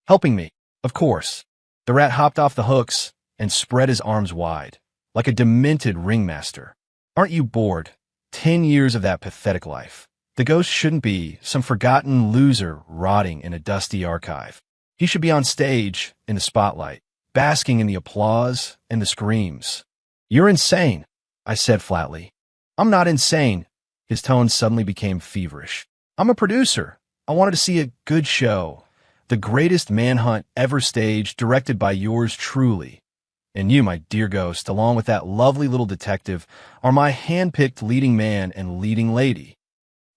Helping me, of course." The rat hopped off the hooks and spread his arms wide, like a demented ringmaster. "Aren't you bored? 10 years of that pathetic life. The ghost shouldn't be some forgotten loser rotting in a dusty archive. He should be on stage, in the spotlight, basking in the applause and the screams." "You're insane," I said flatly. "I'm not insane." His tone suddenly became feverish. "I'm a producer. I wanted to see a good show. The greatest manhunt ever staged, directed by yours truly. And you, my dear ghost, along with that lovely little detective, are my hand-picked leading man and leading lady."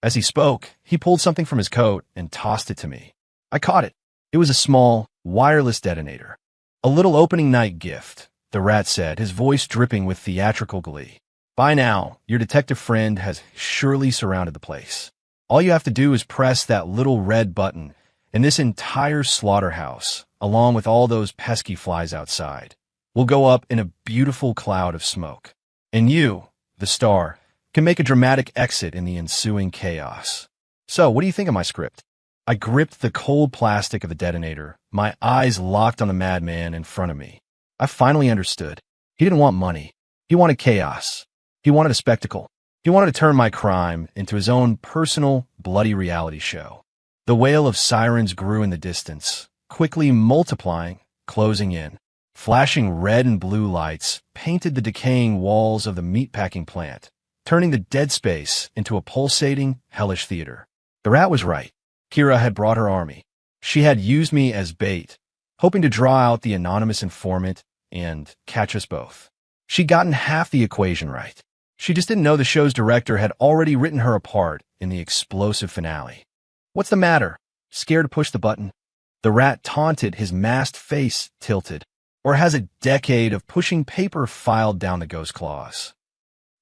As he spoke, he pulled something from his coat and tossed it to me. I caught it. It was a small, wireless detonator. "A little opening night gift," the rat said, his voice dripping with theatrical glee. "By now, your detective friend has surely surrounded the place. All you have to do is press that little red button, and this entire slaughterhouse, along with all those pesky flies outside, will go up in a beautiful cloud of smoke. And you, the star, can make a dramatic exit in the ensuing chaos. So, what do you think of my script?" I gripped the cold plastic of the detonator, my eyes locked on the madman in front of me. I finally understood. He didn't want money. He wanted chaos. He wanted a spectacle. He wanted to turn my crime into his own personal, bloody reality show. The wail of sirens grew in the distance, quickly multiplying, closing in. Flashing red and blue lights painted the decaying walls of the meatpacking plant, turning the dead space into a pulsating, hellish theater. The rat was right. Kira had brought her army. She had used me as bait, hoping to draw out the anonymous informant and catch us both. She'd gotten half the equation right. She just didn't know the show's director had already written her apart in the explosive finale. "What's the matter? Scared to push the button?" The rat taunted, his masked face tilted. "Or has a decade of pushing paper filed down the ghost claws?"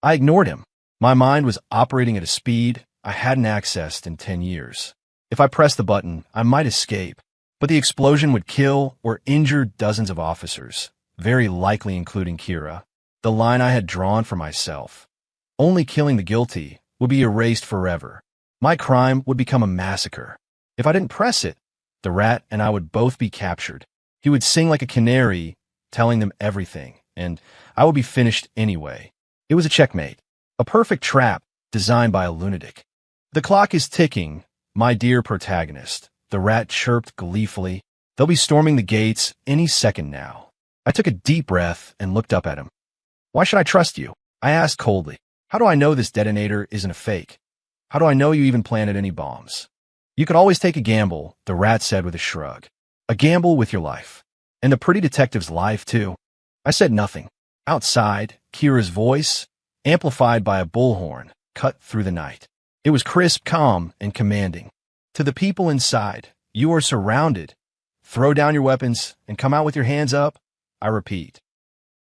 I ignored him. My mind was operating at a speed I hadn't accessed in 10 years. If I pressed the button, I might escape, but the explosion would kill or injure dozens of officers, very likely including Kira, the line I had drawn for myself. Only killing the guilty would be erased forever. My crime would become a massacre. If I didn't press it, the rat and I would both be captured. He would sing like a canary, telling them everything, and I would be finished anyway. It was a checkmate, a perfect trap designed by a lunatic. "The clock is ticking, my dear protagonist," the rat chirped gleefully. "They'll be storming the gates any second now." I took a deep breath and looked up at him. "Why should I trust you?" I asked coldly. "How do I know this detonator isn't a fake? How do I know you even planted any bombs?" "You could always take a gamble," the rat said with a shrug. "A gamble with your life. And the pretty detective's life, too." I said nothing. Outside, Kira's voice, amplified by a bullhorn, cut through the night. It was crisp, calm, and commanding. "To the people inside, you are surrounded. Throw down your weapons and come out with your hands up. I repeat."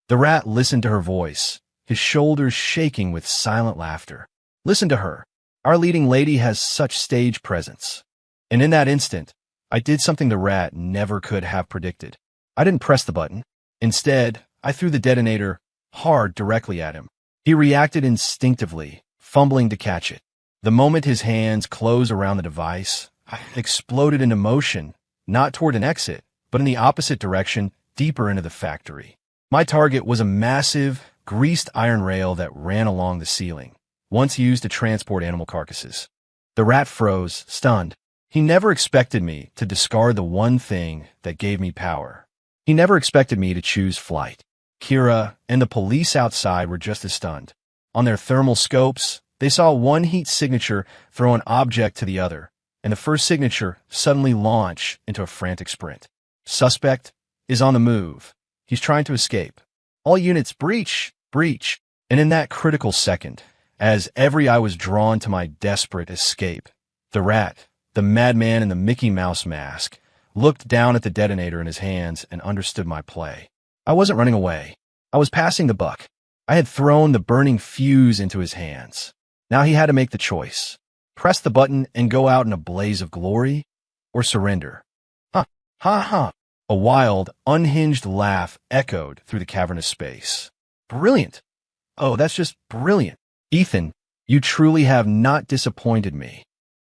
The rat listened to her voice, his shoulders shaking with silent laughter. Listen to her. Our leading lady has such stage presence. And in that instant, I did something the rat never could have predicted. I didn't press the button. Instead, I threw the detonator hard directly at him. He reacted instinctively, fumbling to catch it. The moment his hands closed around the device, I exploded into motion, not toward an exit, but in the opposite direction, deeper into the factory. My target was a massive, greased iron rail that ran along the ceiling, once used to transport animal carcasses. The rat froze, stunned. He never expected me to discard the one thing that gave me power. He never expected me to choose flight. Kira and the police outside were just as stunned. On their thermal scopes, they saw one heat signature throw an object to the other, and the first signature suddenly launch into a frantic sprint. "Suspect is on the move. He's trying to escape. All units breach, breach." And in that critical second, as every eye was drawn to my desperate escape, the rat, the madman in the Mickey Mouse mask, looked down at the detonator in his hands and understood my play. I wasn't running away. I was passing the buck. I had thrown the burning fuse into his hands. Now he had to make the choice. Press the button and go out in a blaze of glory, or surrender. Ha, ha, ha. A wild, unhinged laugh echoed through the cavernous space. Brilliant. Oh, that's just brilliant. Ethan, you truly have not disappointed me.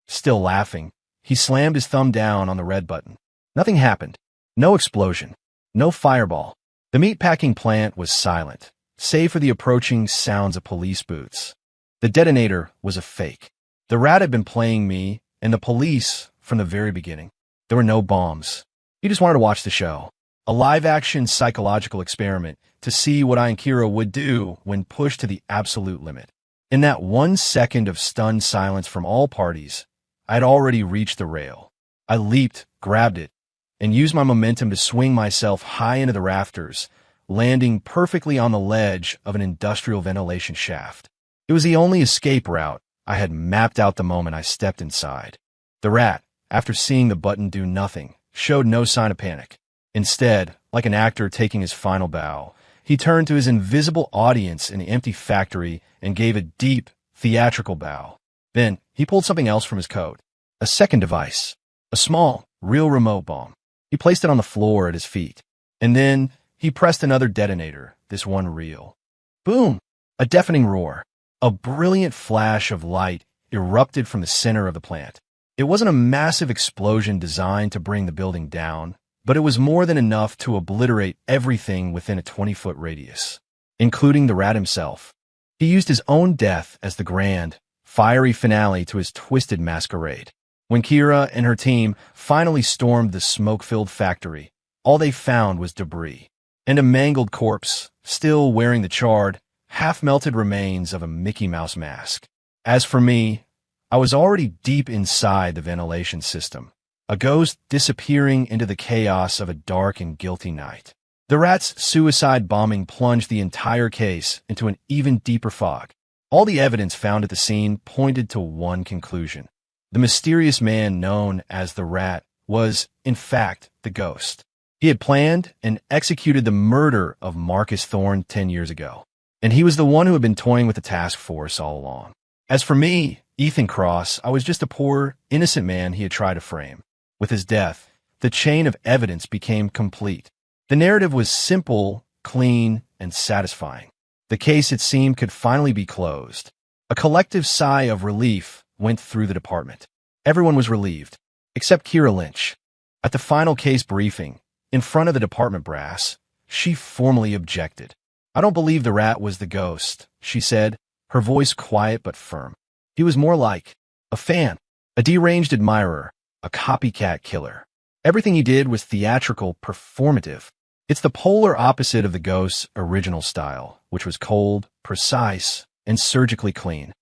Still laughing, he slammed his thumb down on the red button. Nothing happened. No explosion. No fireball. The meatpacking plant was silent, save for the approaching sounds of police boots. The detonator was a fake. The rat had been playing me and the police from the very beginning. There were no bombs. He just wanted to watch the show. A live-action psychological experiment to see what I and Kira would do when pushed to the absolute limit. In that 1 second of stunned silence from all parties, I had already reached the rail. I leaped, grabbed it, and used my momentum to swing myself high into the rafters, landing perfectly on the ledge of an industrial ventilation shaft. It was the only escape route I had mapped out the moment I stepped inside. The rat, after seeing the button do nothing, showed no sign of panic. Instead, like an actor taking his final bow, he turned to his invisible audience in the empty factory and gave a deep, theatrical bow. Then, he pulled something else from his coat. A second device. A small, real remote bomb. He placed it on the floor at his feet. And then, he pressed another detonator, this one reel. Boom! A deafening roar. A brilliant flash of light erupted from the center of the plant. It wasn't a massive explosion designed to bring the building down, but it was more than enough to obliterate everything within a 20-foot radius, including the rat himself. He used his own death as the grand, fiery finale to his twisted masquerade. When Kira and her team finally stormed the smoke-filled factory, all they found was debris and a mangled corpse, still wearing the charred, half-melted remains of a Mickey Mouse mask. As for me, I was already deep inside the ventilation system, a ghost disappearing into the chaos of a dark and guilty night. The rat's suicide bombing plunged the entire case into an even deeper fog. All the evidence found at the scene pointed to one conclusion. The mysterious man known as the Rat was, in fact, the ghost. He had planned and executed the murder of Marcus Thorne 10 years ago, and he was the one who had been toying with the task force all along. As for me, Ethan Cross, I was just a poor, innocent man he had tried to frame. With his death, the chain of evidence became complete. The narrative was simple, clean, and satisfying. The case, it seemed, could finally be closed. A collective sigh of relief went through the department. Everyone was relieved, except Kira Lynch. At the final case briefing, in front of the department brass, she formally objected. I don't believe the rat was the ghost, she said, her voice quiet but firm. He was more like a fan, a deranged admirer, a copycat killer. Everything he did was theatrical, performative. It's the polar opposite of the ghost's original style, which was cold, precise, and surgically clean.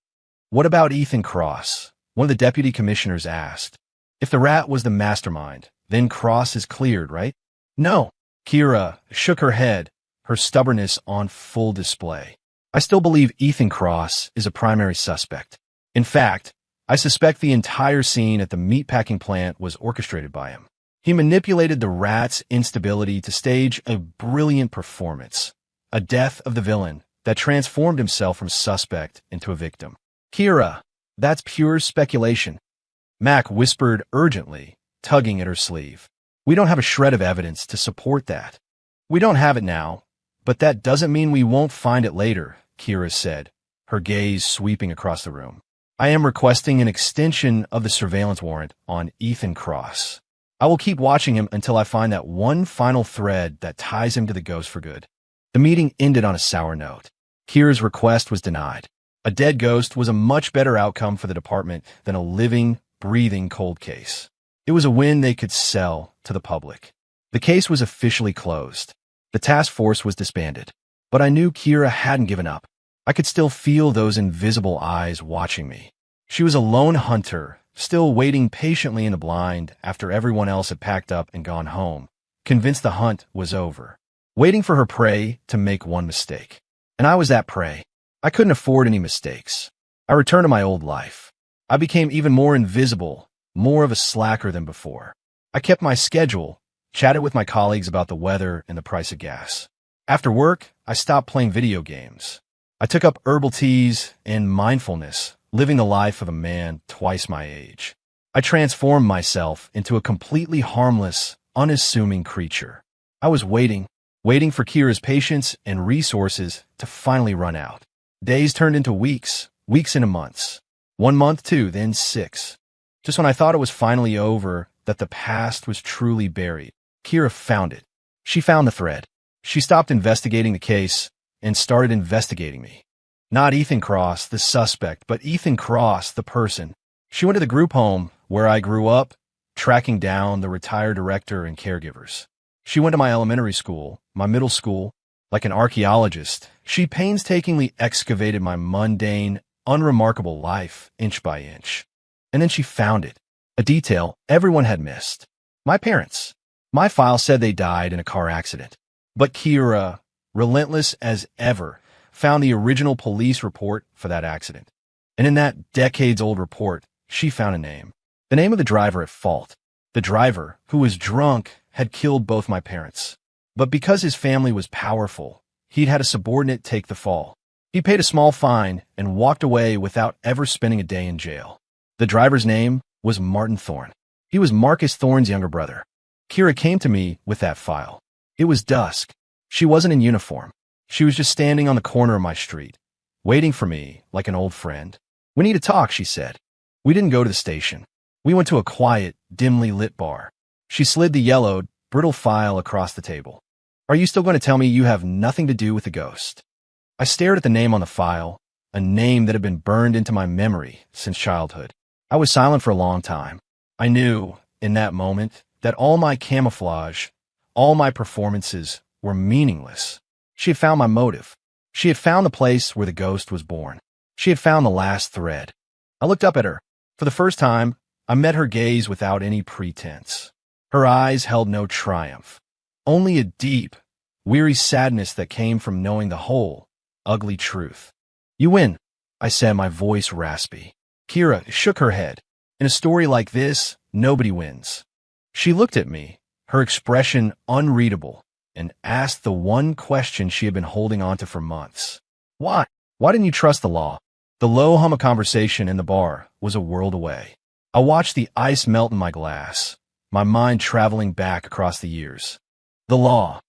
What about Ethan Cross? One of the deputy commissioners asked. If the rat was the mastermind, then Cross is cleared, right? No. Kira shook her head, her stubbornness on full display. I still believe Ethan Cross is a primary suspect. In fact, I suspect the entire scene at the meatpacking plant was orchestrated by him. He manipulated the rat's instability to stage a brilliant performance, a death of the villain that transformed himself from suspect into a victim. Kira, that's pure speculation. Mac whispered urgently, tugging at her sleeve. We don't have a shred of evidence to support that. We don't have it now, but that doesn't mean we won't find it later, Kira said, her gaze sweeping across the room. I am requesting an extension of the surveillance warrant on Ethan Cross. I will keep watching him until I find that one final thread that ties him to the ghost for good. The meeting ended on a sour note. Kira's request was denied. A dead ghost was a much better outcome for the department than a living, breathing cold case. It was a win they could sell to the public. The case was officially closed. The task force was disbanded. But I knew Kira hadn't given up. I could still feel those invisible eyes watching me. She was a lone hunter, still waiting patiently in the blind after everyone else had packed up and gone home, convinced the hunt was over, waiting for her prey to make one mistake. And I was that prey. I couldn't afford any mistakes. I returned to my old life. I became even more invisible, more of a slacker than before. I kept my schedule, chatted with my colleagues about the weather and the price of gas. After work, I stopped playing video games. I took up herbal teas and mindfulness, living the life of a man twice my age. I transformed myself into a completely harmless, unassuming creature. I was waiting for Kira's patience and resources to finally run out. Days turned into weeks, weeks into months. 1 month, two, then 6. Just when I thought it was finally over, that the past was truly buried, Kira found it. She found the thread. She stopped investigating the case and started investigating me. Not Ethan Cross, the suspect, but Ethan Cross, the person. She went to the group home where I grew up, tracking down the retired director and caregivers. She went to my elementary school, my middle school. Like an archaeologist, she painstakingly excavated my mundane, unremarkable life inch by inch. And then she found it, a detail everyone had missed. My parents. My file said they died in a car accident. But Kira, relentless as ever, found the original police report for that accident. And in that decades-old report, she found a name. The name of the driver at fault. The driver, who was drunk, had killed both my parents. But because his family was powerful, he'd had a subordinate take the fall. He paid a small fine and walked away without ever spending a day in jail. The driver's name was Martin Thorne. He was Marcus Thorne's younger brother. Kira came to me with that file. It was dusk. She wasn't in uniform. She was just standing on the corner of my street, waiting for me like an old friend. "We need to talk," she said. We didn't go to the station. We went to a quiet, dimly lit bar. She slid the yellowed, brittle file across the table. "Are you still going to tell me you have nothing to do with the ghost?" I stared at the name on the file, a name that had been burned into my memory since childhood. I was silent for a long time. I knew, in that moment, that all my camouflage, all my performances were meaningless. She had found my motive. She had found the place where the ghost was born. She had found the last thread. I looked up at her. For the first time, I met her gaze without any pretense. Her eyes held no triumph, only a deep, weary sadness that came from knowing the whole, ugly truth. "You win," I said, my voice raspy. Kira shook her head. "In a story like this, nobody wins." She looked at me, her expression unreadable, and asked the one question she had been holding on to for months. "Why? Why didn't you trust the law?" The low hum of conversation in the bar was a world away. I watched the ice melt in my glass, my mind traveling back across the years. The law.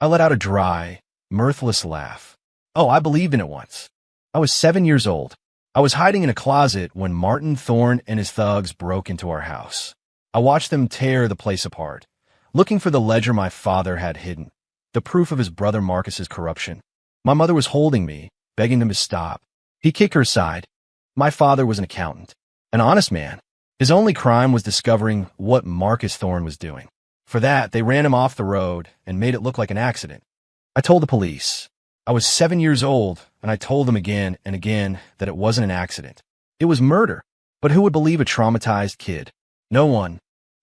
I let out a dry, mirthless laugh. Oh, I believed in it once. I was 7 years old. I was hiding in a closet when Martin Thorne and his thugs broke into our house. I watched them tear the place apart, looking for the ledger my father had hidden, the proof of his brother Marcus's corruption. My mother was holding me, begging them to stop. He kicked her aside. My father was an accountant, an honest man. His only crime was discovering what Marcus Thorne was doing. For that, they ran him off the road and made it look like an accident. I told the police. I was 7 years old, and I told them again and again that it wasn't an accident. It was murder. But who would believe a traumatized kid? No one.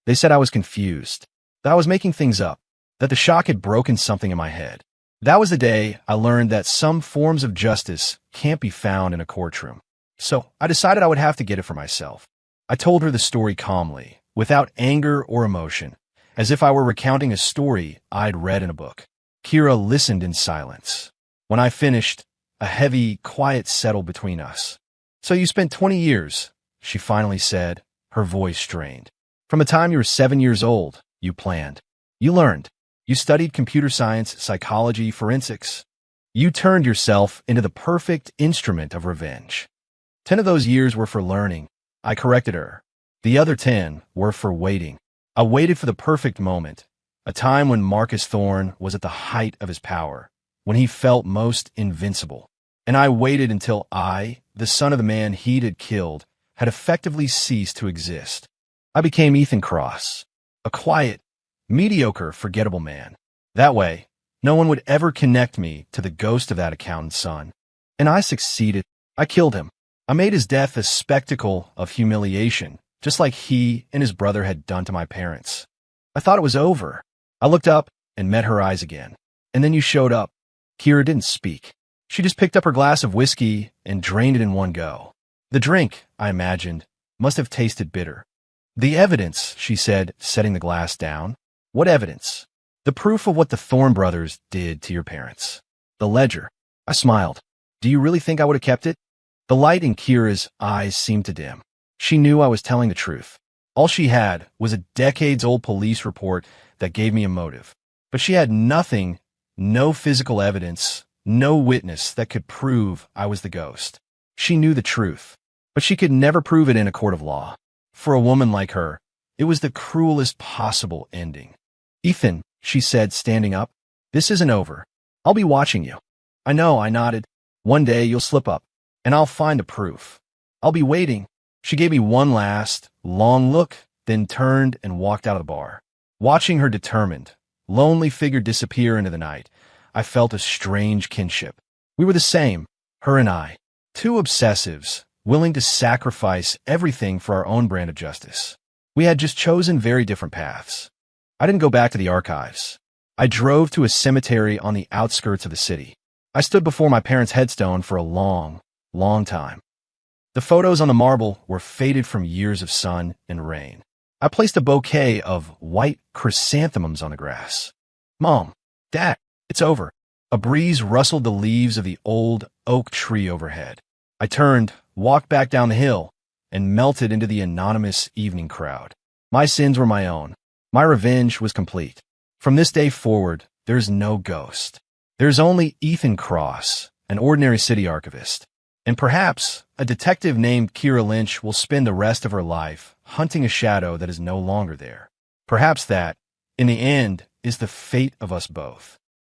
They said I was confused, that I was making things up, that the shock had broken something in my head. That was the day I learned that some forms of justice can't be found in a courtroom. So I decided I would have to get it for myself. I told her the story calmly, without anger or emotion, as if I were recounting a story I'd read in a book. Kira listened in silence. When I finished, a heavy, quiet settled between us. "So you spent 20 years, she finally said, her voice strained. "From the time you were 7 years old, you planned. You learned. You studied computer science, psychology, forensics. You turned yourself into the perfect instrument of revenge. 10 of those years were for learning." I corrected her. The other 10 were for waiting. I waited for the perfect moment, a time when Marcus Thorne was at the height of his power, when he felt most invincible. And I waited until I, the son of the man he'd had killed, had effectively ceased to exist. I became Ethan Cross, a quiet, mediocre, forgettable man. That way, no one would ever connect me to the ghost of that accountant's son. And I succeeded. I killed him. I made his death a spectacle of humiliation, just like he and his brother had done to my parents. I thought it was over. I looked up and met her eyes again. And then you showed up. Kira didn't speak. She just picked up her glass of whiskey and drained it in one go. The drink, I imagined, must have tasted bitter. "The evidence," she said, setting the glass down. "What evidence?" "The proof of what the Thorne brothers did to your parents. The ledger." I smiled. "Do you really think I would have kept it?" The light in Kira's eyes seemed to dim. She knew I was telling the truth. All she had was a decades-old police report that gave me a motive. But she had nothing, no physical evidence, no witness that could prove I was the ghost. She knew the truth, but she could never prove it in a court of law. For a woman like her, it was the cruelest possible ending. "Ethan," she said, standing up, "this isn't over. I'll be watching you." "I know," I nodded. "One day you'll slip up, and I'll find the proof. I'll be waiting." She gave me one last, long look, then turned and walked out of the bar. Watching her determined, lonely figure disappear into the night, I felt a strange kinship. We were the same, her and I, two obsessives, willing to sacrifice everything for our own brand of justice. We had just chosen very different paths. I didn't go back to the archives. I drove to a cemetery on the outskirts of the city. I stood before my parents' headstone for a long, long time. The photos on the marble were faded from years of sun and rain. I placed a bouquet of white chrysanthemums on the grass. "Mom, Dad, it's over." A breeze rustled the leaves of the old oak tree overhead. I turned, walked back down the hill, and melted into the anonymous evening crowd. My sins were my own. My revenge was complete. From this day forward, there's no ghost. There's only Ethan Cross, an ordinary city archivist. And perhaps a detective named Kira Lynch will spend the rest of her life hunting a shadow that is no longer there. Perhaps that, in the end, is the fate of us both.